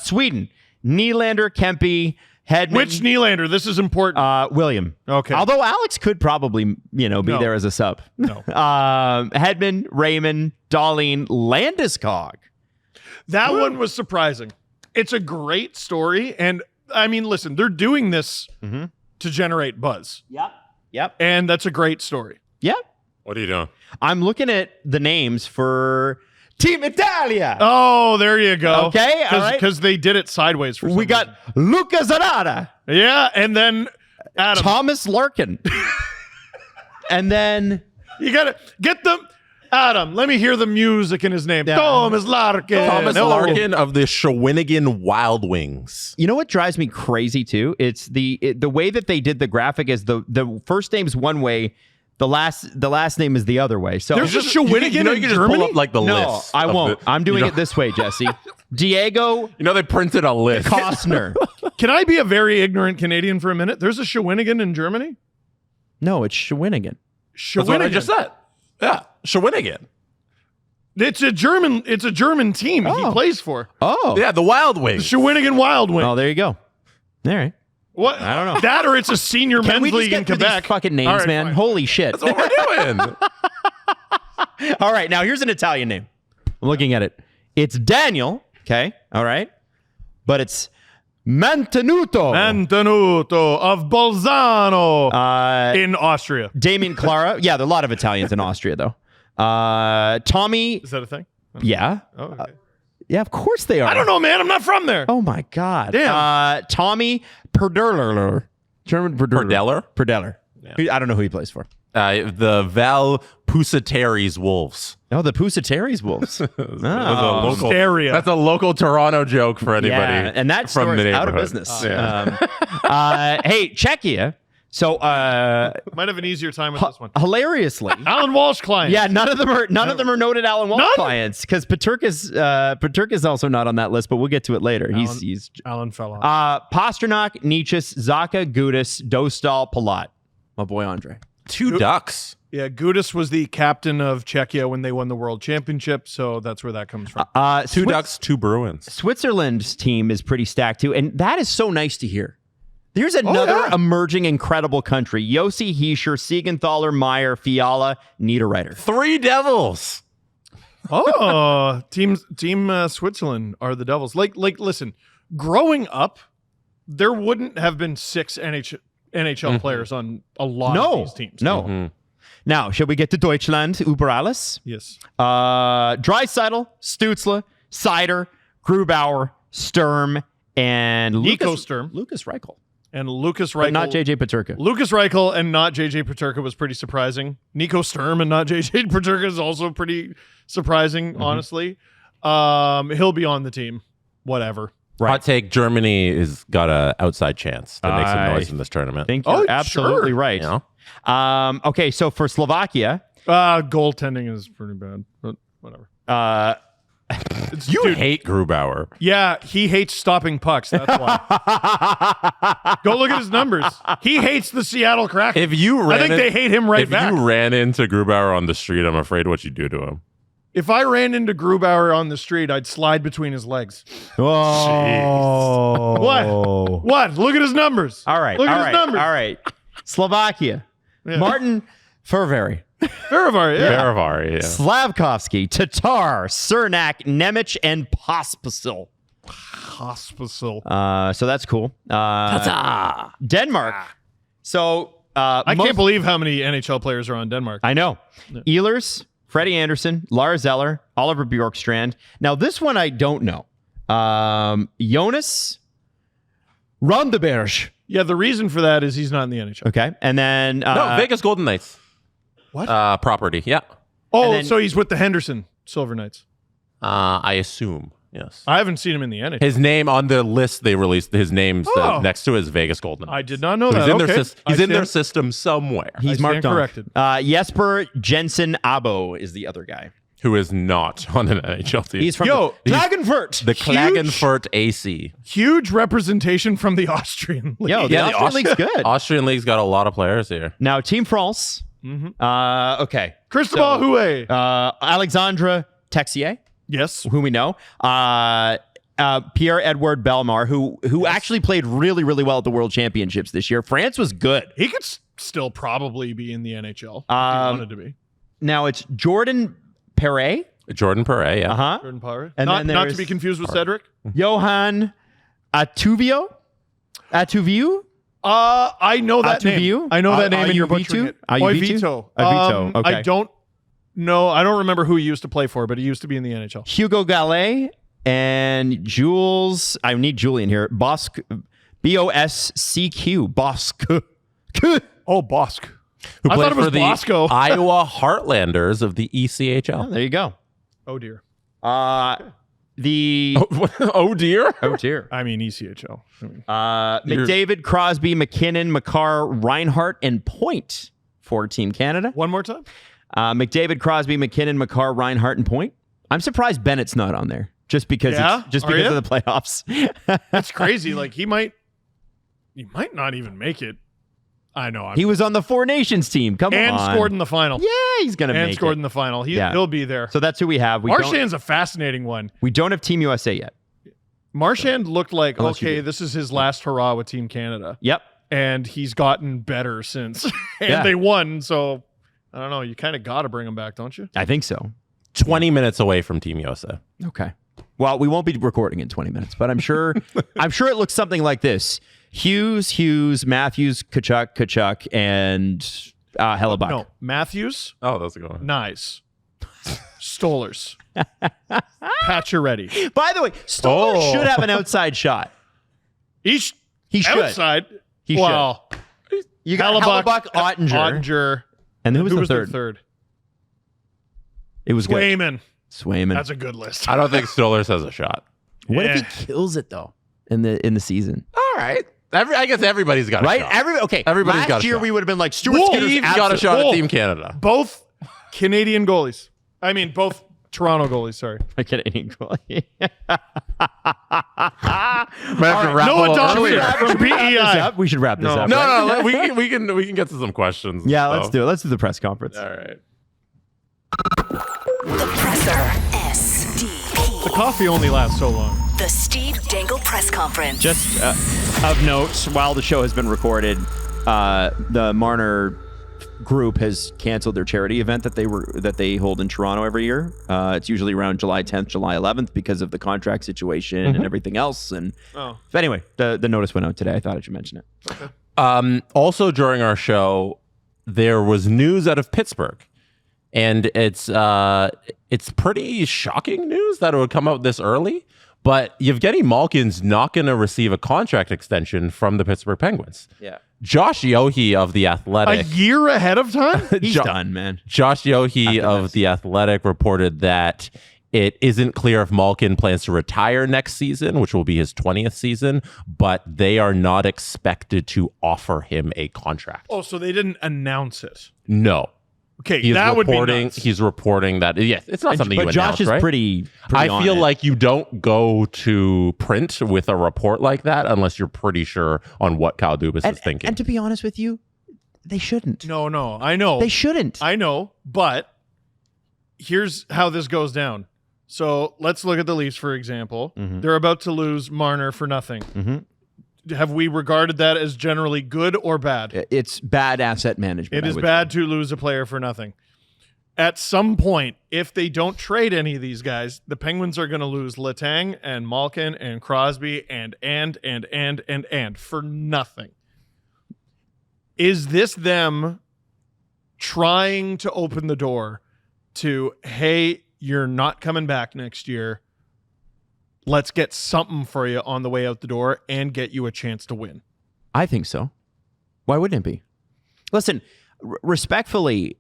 Sweden, Nylander, Kempe, Hedman. Which Nylander? This is important. William. Okay. Although Alex could probably, be No. there as a sub. No. Hedman, Raymond, Dahlin, Landeskog. That one was surprising. It's a great story. And I mean, listen, they're doing this to generate buzz. Yep. And that's a great story. Yep. What are you doing? I'm looking at the names for Team Italia. Oh, there you go. Okay, all right. Because they did it sideways for some We got reason. Luca Zanata, Yeah, and then Adam. Thomas Larkin, and then You got to get them. Adam, let me hear the music in his name. Thomas Larkin. Thomas Oh. Larkin of the Shawinigan Wild Wings. you know what drives me crazy too? It's the way that they did the graphic is the first name's one way, the last name is the other way. So There's a Shawinigan you know, you in can just Germany? pull up like the no, list. I of won't. the- I'm doing you it this way, Jesse. Diego You know, they printed a list. Costner. Can I be a very ignorant Canadian for a minute? There's a Shawinigan in Germany? No, it's Shawinigan. Shawinigan. That's what I just said. Yeah, Shawinigan. It's a German team he Oh. plays for. Oh, Yeah, the Wild The Wings. Shawinigan Wild Wings. Oh, there you go. All right. What? I don't know. That or it's a senior Can we men's just league get in through Quebec. these fucking names, All right, man? fine. Holy shit! That's what we're doing. All right, now here's an Italian name. I'm looking at it. It's Daniel. Okay, all right, but it's Mantenuto. Mantenuto of Bolzano in Austria. Damien Clara. Yeah, there are a lot of Italians in Austria, though. Tommy. Is that a thing? Yeah, Oh, okay. yeah, of course they are. I don't know, man. I'm not from there. Oh my god. Damn. Tommy Perdeller. German Perdeller. Perdeller? I don't know who he plays for. The Val Pusatari's Wolves. Oh, the Pusatari's Wolves. That's a local, Hysteria. that's a local Toronto joke for anybody. Yeah, and that from store the is out of neighborhood. business. Yeah. Hey, Czechia. So Might have an easier time with this one. hilariously, Alan Walsh client. yeah, none of them are noted Alan Walsh None? clients because Paterka is also not on that list, but we'll get to it later. He's Alan fell off. Pasternak, Nietzsche, Zaka, Gudis, Dostal, Palat. My boy Andre. Two ducks. Yeah, Gudis was the captain of Czechia when they won the World Championship, so that's where that comes from. Two ducks, two Bruins. Switzerland's team is pretty stacked too, and that is so nice to hear. There's another yeah. emerging incredible country. Yossi, Heischer, Siegenthaler, Meyer, Fiala, Niederreiter. Three Devils. Oh, team Switzerland are the Devils. Like, listen, growing up, there wouldn't have been 6 NHL players on a lot of these teams. No. Now, shall we get to Deutschland? Über alles? Yes. Draisaitl, Stützle, Seider, Grubauer, Sturm, and Nico Lucas Sturm. Lucas Reichel. And Lucas But Reichel. not JJ Paterka. Lucas Reichel and not JJ Paterka was pretty surprising. Nico Sturm and not JJ Paterka is also pretty surprising, honestly. He'll be on the team. Whatever. Hot take: Germany has got an outside chance to make some I noise in this tournament. I think you're Oh, absolutely sure. right. You know? Okay, so for Slovakia, Goaltending is pretty bad, but whatever. You hate Grubauer. Yeah, he hates stopping pucks. That's why. Go look at his numbers. He hates the Seattle Kraken. If you ran I think they hate him right if back. you ran into Grubauer on the street, I'm afraid what you do to him. If I ran into Grubauer on the street, I'd slide between his legs. oh, What? Look at his numbers. All right, Look at all his right, numbers. all right. Slovakia, Martin Ferveri, Faravar, yeah. Caravari, yeah. Slavkovsky, Tatar, Cernak, Nemec, and Pospisil. Hospital. So that's cool. Denmark. So I can't believe how many NHL players are on Denmark. I know. Ehlers, Freddie Anderson, Lars Eller, Oliver Bjorkstrand. Now, this one I don't know. Jonas Rondeberg. Yeah, the reason for that is he's not in the NHL. Okay. And then... No, Vegas Golden Knights. What? Property, yeah. Oh, and then- so he's with the Henderson Silver Knights. I assume, yes. I haven't seen him in the NHL. His name on the list they released, his name Oh. next to it is Vegas Golden Knights. I did not know So that. He's in, Okay. their, he's I in their stand- system somewhere. he's I marked stand on. corrected. Jesper Jensen Abo is the other guy. Who is not on an NHL team. He's from Yo, the Klagenfurt. the huge- Klagenfurt AC. Huge representation from the Austrian league. Yo, the Yeah, the Austrian League's good. Austrian League's got a lot of players here. Now, Team France. Okay. Cristobal Huet. Alexandre Texier, Yes. who we know. Pierre-Edouard Bellemare, who actually played really, really well at the World Championships this year. France was good. He could still probably be in the NHL if he wanted to be. Now, it's Jordan Perret. Jordan Perret, yeah. Uh-huh. Jordan Power. And not then to there's- be confused with Cedric. Johan Atuvio. I know that name. Atuviu? I know that name, and you're Atuviu? butchering it. Atuviu? Atuviu. Okay. I don't know. I don't remember who he used to play for, but he used to be in the NHL. Hugo Gallet and Jules. I need Julian here. Bosk, B-O-S-C-Q. Bosk. Oh, Bosk. Who I played thought it was for the Bosco. Iowa Heartlanders of the ECHL. There you go. Oh, dear. The Oh dear. oh dear. I mean, ECHL. McDavid, Crosby, McKinnon, McCarr, Reinhart, and Point for Team Canada. One more time. McDavid, Crosby, McKinnon, McCarr, Reinhart, and Point. I'm surprised Bennett's not on there, just because Yeah? it's, just Are because you? of the playoffs. That's crazy. Like he might not even make it. I know. He was on the Four Nations team. Come on, and scored in the final. Yeah, he's gonna And make scored it. in the final. Yeah. He'll be there. So that's who we have. Marchand's a fascinating one. We don't have Team USA yet. Marchand looked like, Unless you okay, do. this is his last hurrah with Team Canada. Yep. And he's gotten better since. And Yeah. they won. So, I don't know. You kind of got to bring him back, don't you? I think so. 20 minutes away from Team USA. Okay. Well, we won't be recording in 20 minutes, but I'm sure it looks something like this. Hughes, Matthews, Kachuk, and Hellebuck. No. Matthews, Oh, that's a good one. nice. Stolers. Pacioretty. By the way, Stoller Oh. should have an outside shot. He should. Outside. He should. Well, You got Hellebuck, Ottinger. Ottinger. And who was the their third? third? It was good. Swayman. Swayman. That's a good list. I don't think Stollers has a shot. What Yeah. if he kills it though in the season? All right. I guess everybody's got a Right? shot. Everybody's Everybody's got last a year shot. we would have been like Stuart Whoa. Skinner's Steve's got a shot Whoa. at Team Canada. Both Canadian goalies. I mean, both Toronto goalies, sorry. I can't goalie. Noah Dobson from PEI. We should wrap this up. No, right? no, we can get to some questions. Yeah, let's do it. Let's do the press conference. All right. The Presser. SDP. The coffee only lasts so long. The Steve Dangle Press Conference. Just of note, while the show has been recorded, the Marner group has canceled their charity event that they hold in Toronto every year. It's usually around July 10th, July 11th because of the contract situation and everything else. And but anyway, the notice went out today. I thought I should mention it. Also, during our show, there was news out of Pittsburgh, and it's pretty shocking news that it would come out this early. But Yevgeny Malkin's not going to receive a contract extension from the Pittsburgh Penguins. Yeah, Josh Yohe of The A Athletic. year ahead of time? he's done, man. Josh Yohe of The Athletic reported that it isn't clear if Malkin plans to retire next season, which will be his 20th season, but they are not expected to offer him a contract. Oh, so they didn't announce it. No. Okay, He's that would be reporting. nuts. He's reporting that. Yes, it's not something you But announce, Josh is right? pretty I on feel it. like you don't go to print with a report like that unless you're pretty sure on what Kyle Dubas is thinking. And to be honest with you, they shouldn't. No, I know. They shouldn't. I know, but here's how this goes down. So let's look at the Leafs, for example. They're about to lose Marner for nothing. Have we regarded that as generally good or bad? It's bad asset management. It I is would bad to lose a player for nothing. At some point, if they don't trade any of these guys, the Penguins are going to lose Letang and Malkin and Crosby and for nothing. Is this them trying to open the door to, hey, you're not coming back next year. Let's get something for you on the way out the door and get you a chance to win. I think so. Why wouldn't it be? Listen, respectfully,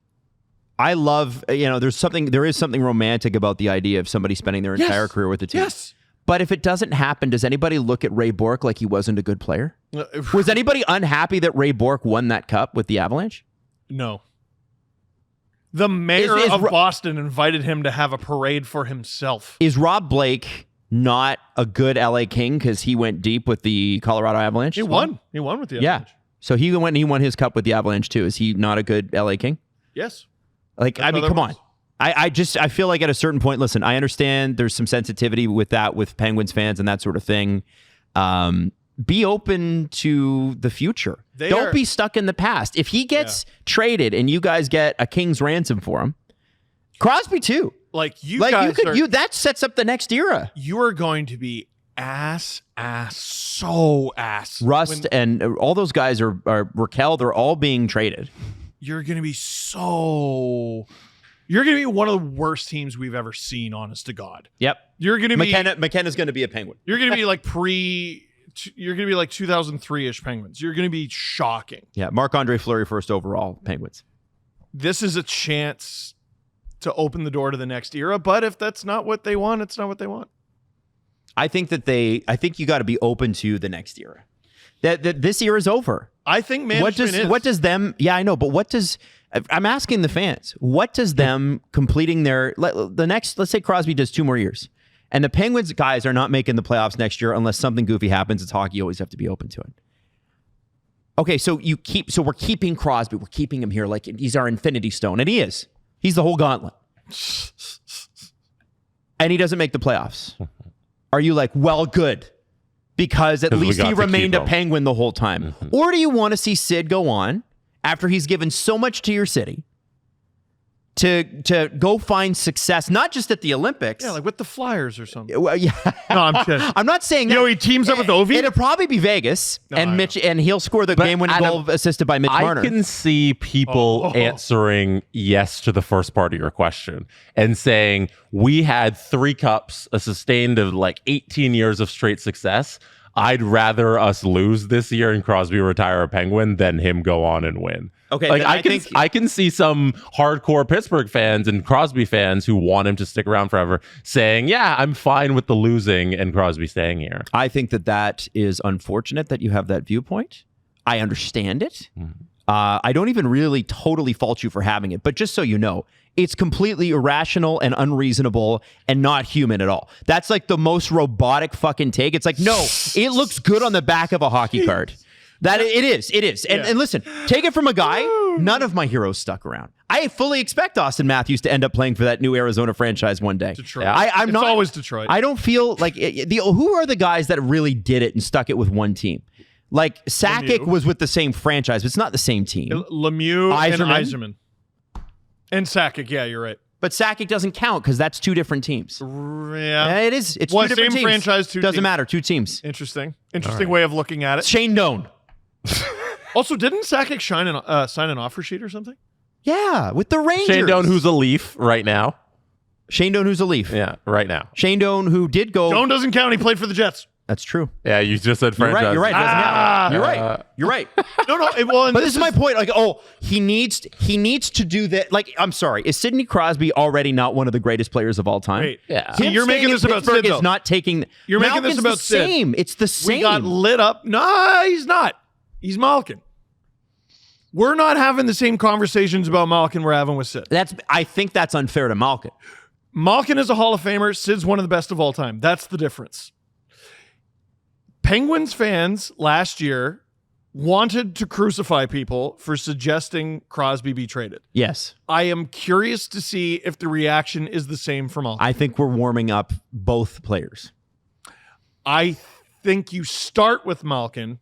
I love, there is something romantic about the idea of somebody spending their entire career with the team. Yes. But if it doesn't happen, does anybody look at Ray Bourque like he wasn't a good player? Was anybody unhappy that Ray Bourque won that cup with the Avalanche? No. The mayor Is of Boston invited him to have a parade for himself. Is Rob Blake not a good LA King because he went deep with the Colorado Avalanche? He won. He won with the Yeah. Avalanche. So he went and he won his cup with the Avalanche too. Is he not a good LA King? Yes. Like, That's I mean, how that come on. works. I feel like at a certain point, listen, I understand there's some sensitivity with that with Penguins fans and that sort of thing. Be open to the future. Don't be stuck in the past. If he gets traded and you guys get a king's ransom for him, Crosby too. Like you guys that sets up the next era. You are going to be so ass. Rust and all those guys are Raquel. They're all being traded. You're going to be you're going to be one of the worst teams we've ever seen, honest to God. Yep. You're going to be McKenna's going to be a Penguin. You're going to be like you're going to be like 2003-ish Penguins. You're going to be shocking. Yeah, Marc-Andre Fleury first overall Penguins. This is a chance to open the door to the next era, but if that's not what they want, it's not what they want. I think you got to be open to the next era. That this era is over. I think management what does them? Yeah, I know, but what does? I'm asking the fans. What does them completing the next? Let's say Crosby does 2 more years, and the Penguins guys are not making the playoffs next year unless something goofy happens. It's hockey; you always have to be open to it. Okay, so we're keeping Crosby. We're keeping him here like he's our infinity stone, and he is. He's the whole gauntlet, and he doesn't make the playoffs. Are you like, well, good? Because at least he remained a Penguin the whole time. Mm-hmm. Or do you want to see Sid go on after he's given so much to your city to go find success, not just at the Olympics? Yeah, like with the Flyers or something. Well, yeah. No, I'm kidding. I'm not saying that. He teams up with Ovi? It'll probably be Vegas, and he'll score the game-winning goal assisted by Mitch Marner. I can see people answering yes to the first part of your question and saying, we had 3 cups, a sustained of like 18 years of straight success. I'd rather us lose this year and Crosby retire a Penguin than him go on and win. Okay, like I can see some hardcore Pittsburgh fans and Crosby fans who want him to stick around forever saying, yeah, I'm fine with the losing and Crosby staying here. I think that is unfortunate that you have that viewpoint. I understand it. Mm-hmm. I don't even really totally fault you for having it, but just so you know, it's completely irrational and unreasonable and not human at all. That's like the most robotic fucking take. It's like, no, it looks good on the back of a hockey card. That it is. And listen, take it from a guy. None of my heroes stuck around. I fully expect Austin Matthews to end up playing for that new Arizona franchise one day. Detroit. It's always Detroit. I don't feel like who are the guys that really did it and stuck it with one team? Like Sakic was with the same franchise, but it's not the same team. Lemieux and Yzerman. And Sakic, yeah, you're right. But Sakic doesn't count because that's 2 different teams. Yeah, it is. It's 2 different teams. Franchise, 2 doesn't teams. Matter. 2 teams. Interesting way of looking at it. Shane Doan. Also, didn't Sakic sign an offer sheet or something? Yeah, with the Rangers. Shane Doan, who's a Leaf right now. Shane Doan, who's a Leaf. Yeah, right now. Shane Doan, who did go. Doan doesn't count. He played for the Jets. That's true. Yeah, you just said franchise. You're right. You're right. No. Well, but this is my point. Like, he needs to do that. Like, I'm sorry. Is Sidney Crosby already not one of the greatest players of all time? Wait, yeah. You're making this about Sid, though. Is not taking. You're making this about Sid. Same. It's the same. We got lit up. No, he's not. He's Malkin. We're not having the same conversations about Malkin we're having with Sid. I think that's unfair to Malkin. Malkin is a Hall of Famer. Sid's one of the best of all time. That's the difference. Penguins fans last year wanted to crucify people for suggesting Crosby be traded. Yes. I am curious to see if the reaction is the same from Malkin. I think we're warming up both players. I think you start with Malkin,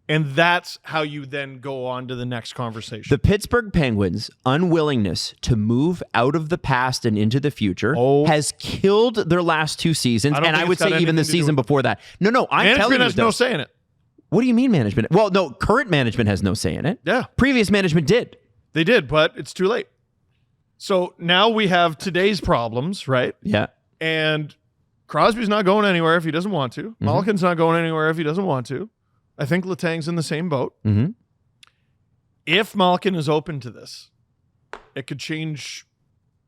and that's how you then go on to the next conversation. The Pittsburgh Penguins' unwillingness to move out of the past and into the future has killed their last 2 seasons, and I would say even the season before that. No, I'm telling you, management has no say in it. What do you mean management? Well, no, current management has no say in it. Yeah. Previous management did. They did, but it's too late. So now we have today's problems, right? Yeah. And Crosby's not going anywhere if he doesn't want to. Mm-hmm. Malkin's not going anywhere if he doesn't want to. I think Letang's in the same boat. Mm-hmm. If Malkin is open to this, it could change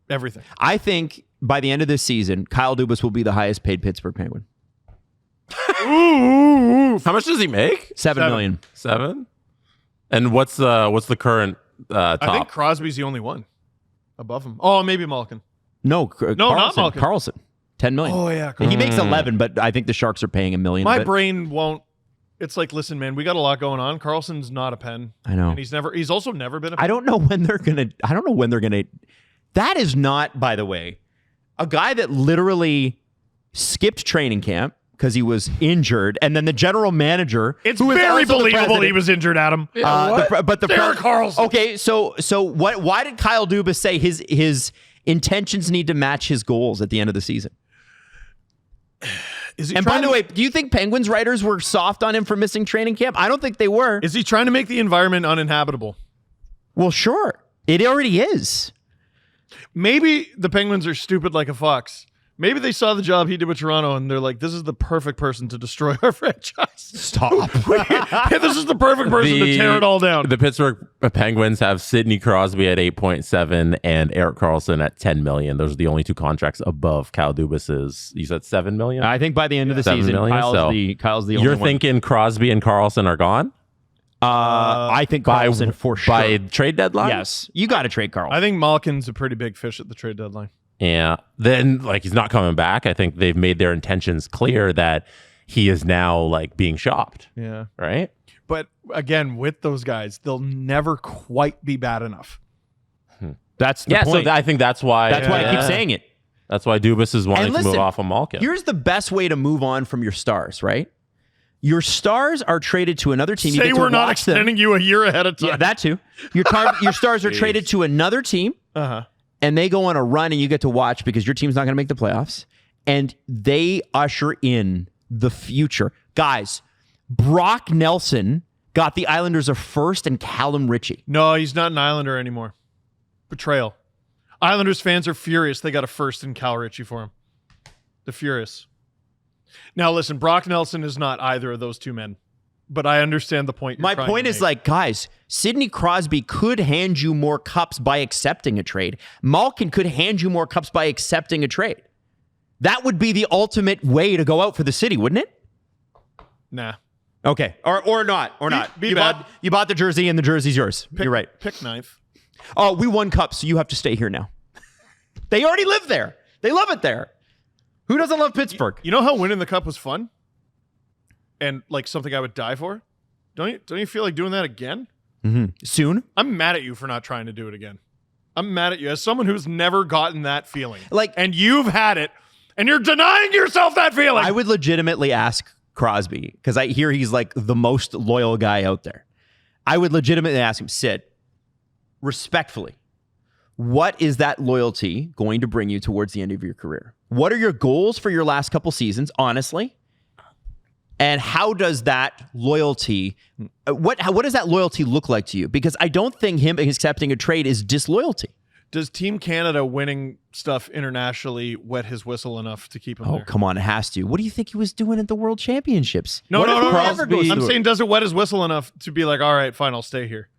everything. I think by the end of this season, Kyle Dubas will be the highest paid Pittsburgh Penguin. Ooh. How much does he make? $7 million. 7? And what's the current top? I think Crosby's the only one above him. Oh, maybe Malkin. No, not Malkin. Carlson. $10 million. Oh, yeah. He makes 11, but I think the Sharks are paying $1 million. My brain won't. It's like, listen, man, we got a lot going on. Carlson's not a pen. I know. And he's also never been a pen. I don't know when they're going to. That is not, by the way, a guy that literally skipped training camp because he was injured, and then the general manager. It's very believable he was injured, Adam. But Derek Carlson. Okay, so what? Why did Kyle Dubas say his intentions need to match his goals at the end of the season? Is he And trying by the to- way, do you think Penguins writers were soft on him for missing training camp? I don't think they were. Is he trying to make the environment uninhabitable? Well, sure. It already is. Maybe the Penguins are stupid like a fox. Maybe they saw the job he did with Toronto and they're like, this is the perfect person to destroy our franchise. Stop. This is the perfect person to tear it all down. The Pittsburgh Penguins have Sidney Crosby at 8.7 and Erik Karlsson at 10 million. Those are the only two contracts above Kyle Dubas's. You said 7 million? I think by the end of the 7 season, million, Kyle's the only You're one. thinking Crosby and Karlsson are gone? I think Carlson for sure. By trade deadline? Yes. You got to trade Carl. I think Malkin's a pretty big fish at the trade deadline. Yeah. Then, like, he's not coming back. I think they've made their intentions clear that he is now, like, being shopped. Yeah. Right? But again, with those guys, they'll never quite be bad enough. That's the point. So I think that's why. That's why I keep saying it. That's why Dubas is wanting And to listen, move off of Malkin. Here's the best way to move on from your stars, right? Your stars are traded to another team. You Say get to we're not watch them. extending you a year ahead of time. Yeah, that too. Your stars are traded to another team, and they go on a run, and you get to watch because your team's not going to make the playoffs, and they usher in the future. Guys, Brock Nelson got the Islanders a first and Callum Ritchie. No, he's not an Islander anymore. Betrayal. Islanders fans are furious they got a first in Cal Ritchie for him. They're furious. Now, listen, Brock Nelson is not either of those two men, but I understand the point. My point is, like, guys, Sidney Crosby could hand you more cups by accepting a trade. Malkin could hand you more cups by accepting a trade. That would be the ultimate way to go out for the city, wouldn't it? Nah. Okay, or not. Be you bad. you bought the jersey, and the jersey's yours. You're right. Pick ninth. Oh, we won cups, so you have to stay here now. They already live there. They love it there. Who doesn't love Pittsburgh? You know how winning the cup was fun? And like something I would die for? Don't you feel like doing that again? Soon? I'm mad at you for not trying to do it again. I'm mad at you as someone who's never gotten that feeling. Like- and you've had it, and you're denying yourself that feeling. I would legitimately ask Crosby, because I hear he's like the most loyal guy out there. I would legitimately ask him, Sid, respectfully, what is that loyalty going to bring you towards the end of your career? What are your goals for your last couple seasons, honestly? And how does that loyalty, what does that loyalty look like to you? Because I don't think him accepting a trade is disloyalty. Does Team Canada winning stuff internationally wet his whistle enough to keep him Oh, there? come on, it has to. What do you think he was doing at the World Championships? No, What no, if no, he no. never goes I'm through it? saying, does it wet his whistle enough to be like, all right, fine, I'll stay here?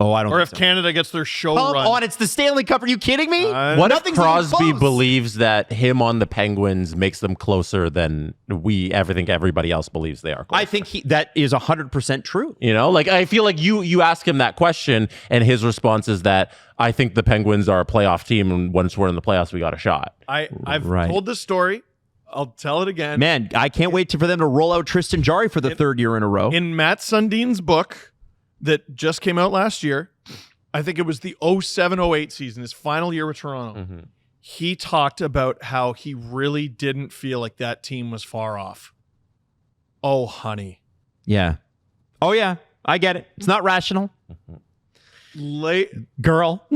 Oh, I don't Or think if so. Canada gets their show Come run. on, it's the Stanley Cup. Are you kidding me? What if Nothing's even Crosby close. believes that him on the Penguins makes them closer than everybody else believes they are closer? I think that is 100% true. You know, like I feel like you ask him that question, and his response is that I think the Penguins are a playoff team, and once we're in the playoffs, we got a shot. I've Right. told this story. I'll tell it again. Man, I can't wait for them to roll out Tristan Jarry for the third year in a row. In Matt Sundin's book that just came out last year, I think it was the 07-08 season, his final year with Toronto. He talked about how he really didn't feel like that team was far off. Oh, honey. Yeah. Oh, yeah. I get it. It's not rational. Girl.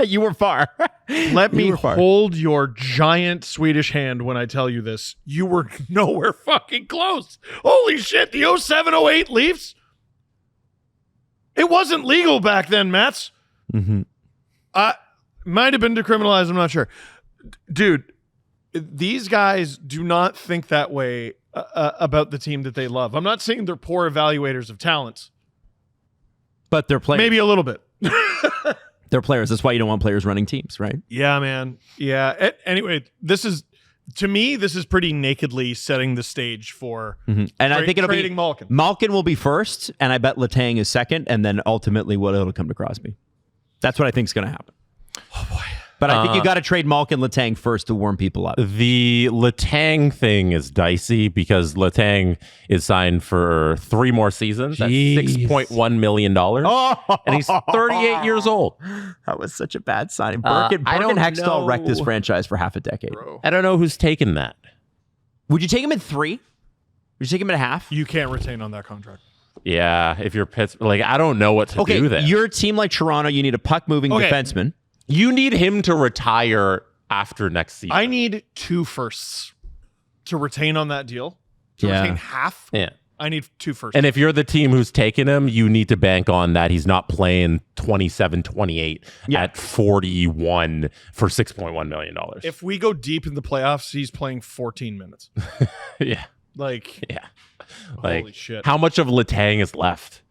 You were far. Let me You were far. hold your giant Swedish hand when I tell you this. You were nowhere fucking close. Holy shit, the 07-08 Leafs? It wasn't legal back then, Mats. Might have been decriminalized, I'm not sure. Dude, these guys do not think that way about the team that they love. I'm not saying they're poor evaluators of talents. But they're players. Maybe a little bit. They're players. That's why you don't want players running teams, right? Yeah, man. Yeah. Anyway, to me, this is pretty nakedly setting the stage for And I think it'll trading be Malkin. Malkin will be first, and I bet Letang is second, and then ultimately it'll come to Crosby. That's what I think is going to happen. Oh boy! But I think you got to trade Malkin Letang first to warm people up. The Letang thing is dicey because Letang is signed for 3 more seasons. That's $6.1 million. And he's 38 years old. That was such a bad signing. I Burke don't and Hextall know. wrecked this franchise for half a decade. I don't know who's taken that. Would you take him at 3? Would you take him at half? You can't retain on that contract. Yeah, if you're Pittsburgh, like I don't know what to do there. You're a team like Toronto. You need a puck-moving defenseman. You need him to retire after next season. I need 2 firsts to retain on that deal, Yeah. retain half, Yeah. I need 2 first. And if you're the team who's taken him, you need to bank on that he's not playing 27-28 at 41 for $6.1 million. If we go deep in the playoffs, he's playing 14 minutes. Yeah. Like, Like, holy shit. how much of Letang is left?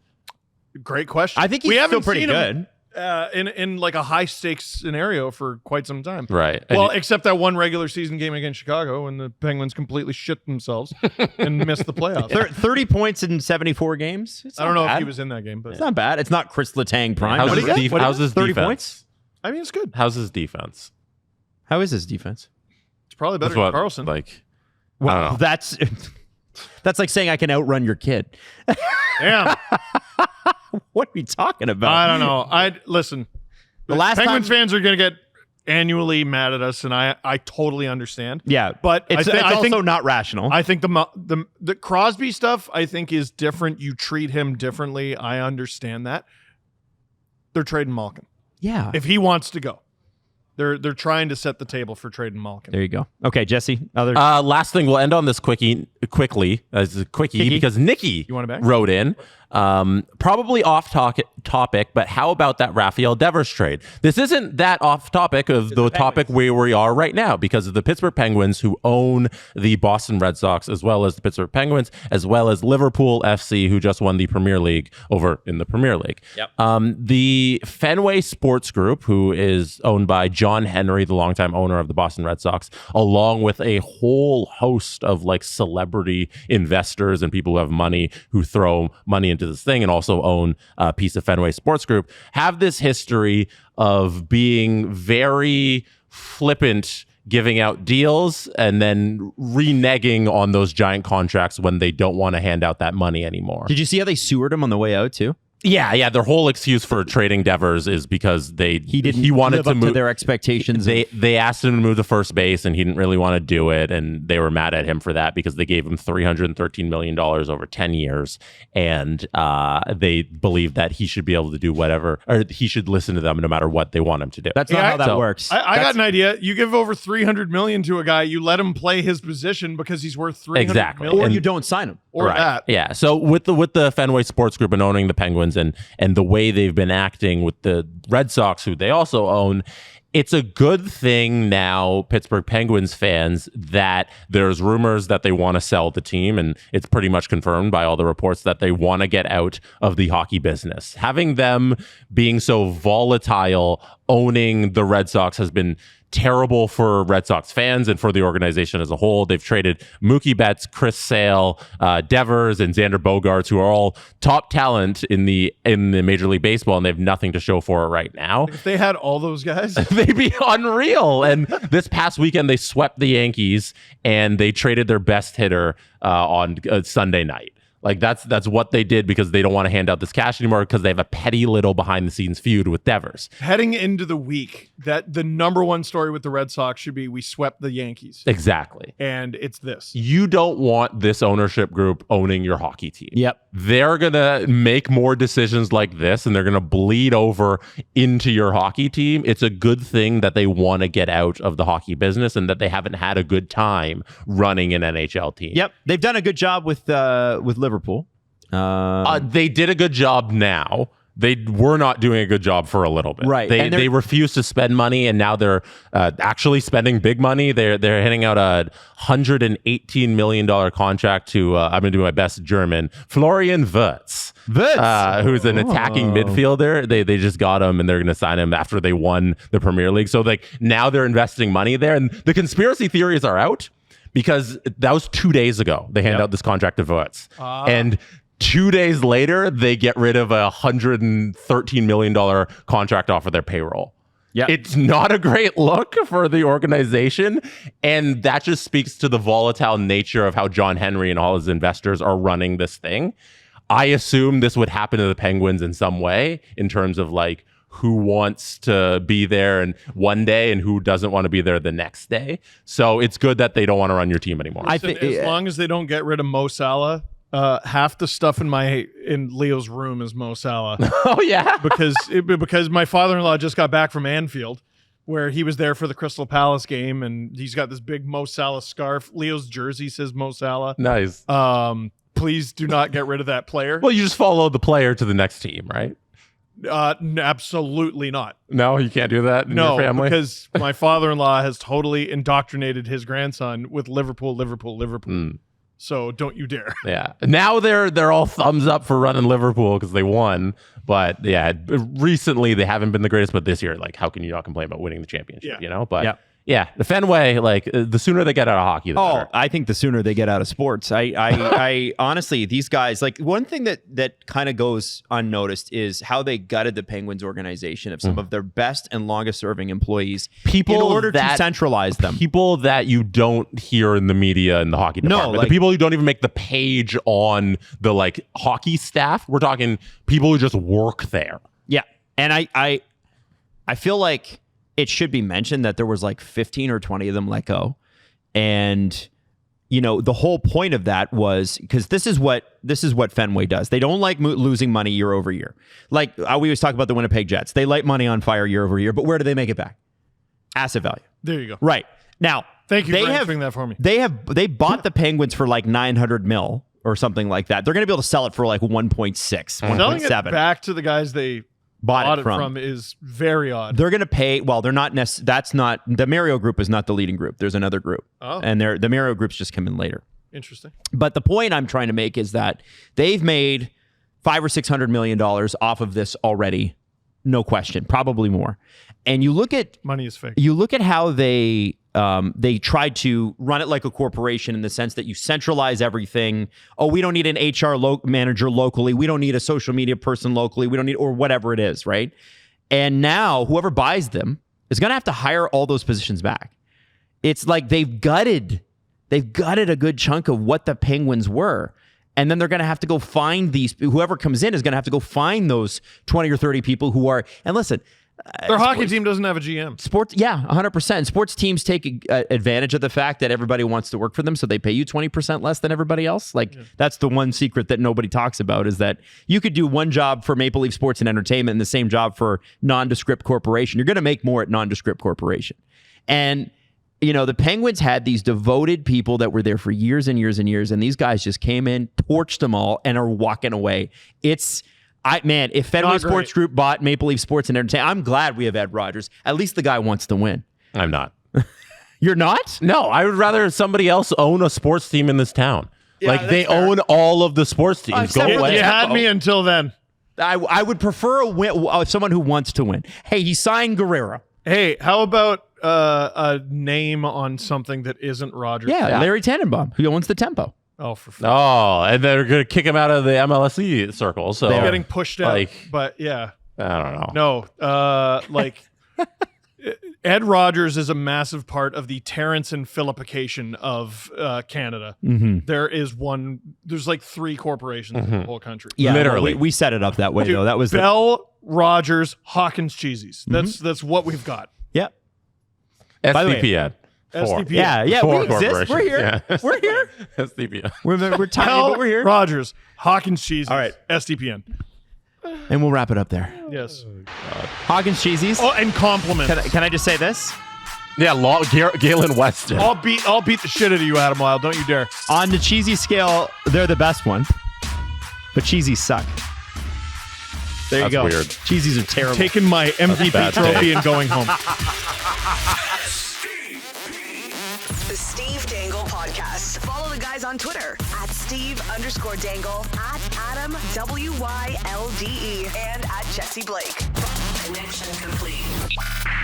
Great question. I think he's we still haven't pretty seen good. him, in like a high stakes scenario for quite some time. Right. Well, except that one regular season game against Chicago when the Penguins completely shit themselves and missed the playoffs. 30 points in 74 games. It's I don't not know bad. if he was in that game, but It's not bad. It's not Chris Letang prime. how's What his, do you got? how's his 30 defense? points? I mean, it's good. How's his defense? How is his defense? It's probably better That's than what, Carlson. like, I Well, don't know. that's like saying I can outrun your kid. Damn. What are we talking about? I don't know. Listen. The last Penguins time- fans are going to get annually mad at us, and I totally understand. Yeah, But it's I also think not rational. I think the Crosby stuff I think is different. You treat him differently. I understand that. They're trading Malkin yeah. if he wants to go. They're trying to set the table for trading Malkin. There you go. Okay, Jesse. Other Last thing, we'll end on this quickly as a quickie Kiki? because Nikki You want it back? wrote in. Probably off topic, but how about that Rafael Devers trade? This isn't that off topic of the topic where we are right now because of the Pittsburgh Penguins who own the Boston Red Sox as well as the Pittsburgh Penguins as well as Liverpool FC who just won the Premier League over in the Premier League. Yep. The Fenway Sports Group, who is owned by John Henry, the longtime owner of the Boston Red Sox, along with a whole host of like celebrity investors and people who have money who throw money into this thing and also own a piece of Fenway Sports Group, have this history of being very flippant, giving out deals and then reneging on those giant contracts when they don't want to hand out that money anymore. Did you see how they sewered him on the way out too? Yeah. Their whole excuse for trading Devers is because he wanted live to up move to their expectations. They asked him to move to first base and he didn't really want to do it, and they were mad at him for that because they gave him $313 million over 10 years, and they believed that he should be able to do whatever, or he should listen to them no matter what they want him to do. That's not Yeah, how that so- works. I got an idea. You give over $300 million to a guy, you let him play his position because he's worth $300 Exactly. million, or and- you don't sign him. or that. Yeah. So with the Fenway Sports Group and owning the Penguins and the way they've been acting with the Red Sox, who they also own, it's a good thing now, Pittsburgh Penguins fans, that there's rumors that they want to sell the team, and it's pretty much confirmed by all the reports that they want to get out of the hockey business. Having them being so volatile, owning the Red Sox has been terrible for Red Sox fans and for the organization as a whole. They've traded Mookie Betts, Chris Sale, Devers, and Xander Bogaerts, who are all top talent in the Major League Baseball, and they have nothing to show for it right now. If they had all those guys, They'd be unreal. And this past weekend, they swept the Yankees, and they traded their best hitter on Sunday night. Like that's what they did because they don't want to hand out this cash anymore because they have a petty little behind the scenes feud with Devers. heading into the week, that the number one story with the Red Sox should be we swept the Yankees. Exactly. And it's this. You don't want this ownership group owning your hockey team. Yep. They're going to make more decisions like this and they're going to bleed over into your hockey team. It's a good thing that they want to get out of the hockey business and that they haven't had a good time running an NHL team. Yep. They've done a good job with Liverpool. They did a good job now. They were not doing a good job for a little bit. Right. They And they're- they refused to spend money, and now they're actually spending big money. They're hitting out a $118 million contract to I'm going to do my best German, Florian Wirtz. Who's an attacking midfielder. They just got him and they're going to sign him after they won the Premier League. So like now they're investing money there, and the conspiracy theories are out because that was 2 days ago. They hand out this contract to Wirtz, and 2 days later they get rid of a $113 million contract off of their payroll. Yeah. It's not a great look for the organization. And that just speaks to the volatile nature of how John Henry and all his investors are running this thing. I assume this would happen to the Penguins in some way in terms of like who wants to be there and one day and who doesn't want to be there the next day. So it's good that they don't want to run your team anymore. I Listen, think as long as they don't get rid of Mo Salah, half the stuff in Leo's room is Mo Salah Oh, yeah. because my father-in-law just got back from Anfield where he was there for the Crystal Palace game, and he's got this big Mo Salah scarf. Leo's jersey says Mo Salah. Nice. Please do not get rid of that player. Well, you just follow the player to the next team, right? Absolutely not. No, you can't do that in your family? Because my father-in-law has totally indoctrinated his grandson with Liverpool. So don't you dare. Yeah. Now they're all thumbs up for running Liverpool because they won. But yeah, recently they haven't been the greatest. But this year, like, how can you not complain about winning the championship? You know? But yeah, the Fenway, like, the sooner they get out of hockey, the better. I think the sooner they get out of sports. I honestly, these guys, like, one thing that kind of goes unnoticed is how they gutted the Penguins organization of some of their best and longest serving employees in order to centralize them. People that you don't hear in the media in the hockey department. like, the people who don't even make the page on the, like, hockey staff. We're talking people who just work there. Yeah. And I feel like it should be mentioned that there was like 15 or 20 of them let go. And, you know, the whole point of that was because this is what Fenway does. They don't like losing money year over year. Like we always talk about the Winnipeg Jets. They light money on fire year over year, but where do they make it back? Asset value. There you go. Right. Now, thank you for answering that for me. They bought the Penguins for like $900 million or something like that. They're going to be able to sell it for like 1.6, 1.7. Selling it back to the guys they bought it from is very odd. They're going to pay. Well, they're not. That's not the Mario Group is not the leading group. There's another group, and the Mario Groups just come in later. Interesting. But the point I'm trying to make is that they've made $500 or $600 million off of this already, no question, probably more. And you look at money is fake. You look at how they tried to run it like a corporation in the sense that you centralize everything. Oh, we don't need an HR manager locally. We don't need a social media person locally. We don't need, or whatever it is, right? And now whoever buys them is going to have to hire all those positions back. It's like they've gutted a good chunk of what the Penguins were. And then they're going to have to go find whoever comes in is going to have to go find those 20 or 30 people who are, and listen, their hockey team doesn't have a GM. Sports, yeah, 100%. Sports teams take advantage of the fact that everybody wants to work for them, so they pay you 20% less than everybody else. That's the one secret that nobody talks about is that you could do one job for Maple Leaf Sports and Entertainment and the same job for Nondescript Corporation. You're going to make more at Nondescript Corporation. And, you know, the Penguins had these devoted people that were there for years and years and years, and these guys just came in, torched them all, and are walking away. If Fenway Sports Group bought Maple Leaf Sports and Entertainment, I'm glad we have Ed Rogers. At least the guy wants to win. I'm not. You're not? No, I would rather somebody else own a sports team in this town. Yeah, they own all of the sports teams. Go away. You had me until then. I would prefer someone who wants to win. Hey, he signed Guerrero. Hey, how about a name on something that isn't Rogers? Yeah, Larry Tannenbaum, who owns the Tempo. Oh, and they're going to kick him out of the MLSE circle. So they're getting pushed out. But yeah, I don't know. No, Ed Rogers is a massive part of the Terrence and Philippification of Canada. Mm-hmm. There's like 3 corporations in the whole country. Yeah, literally. We set it up that way, though. That was Bell, Rogers, Hawkins, Cheesies. That's what we've got. Yep. SDPN. SDPN. Yeah, we exist. We're here. Yeah. We're here. SDPN. We're tiny, but we're here. Rogers, Hawkins, Cheesies. All right. SDPN. And we'll wrap it up there. Yes. Hawkins, Cheesies. Oh, and compliments. Can I just say this? Yeah, Galen Weston. I'll beat the shit out of you, Adam Wilde. Don't you dare. On the cheesy scale, they're the best one, but cheesies suck. There you go. Weird. Cheesies are terrible. Taking my MVP trophy and going home. The Steve Dangle Podcast. Follow the guys on Twitter at Steve_Dangle, at Adam WYLDE, and at Jesse Blake.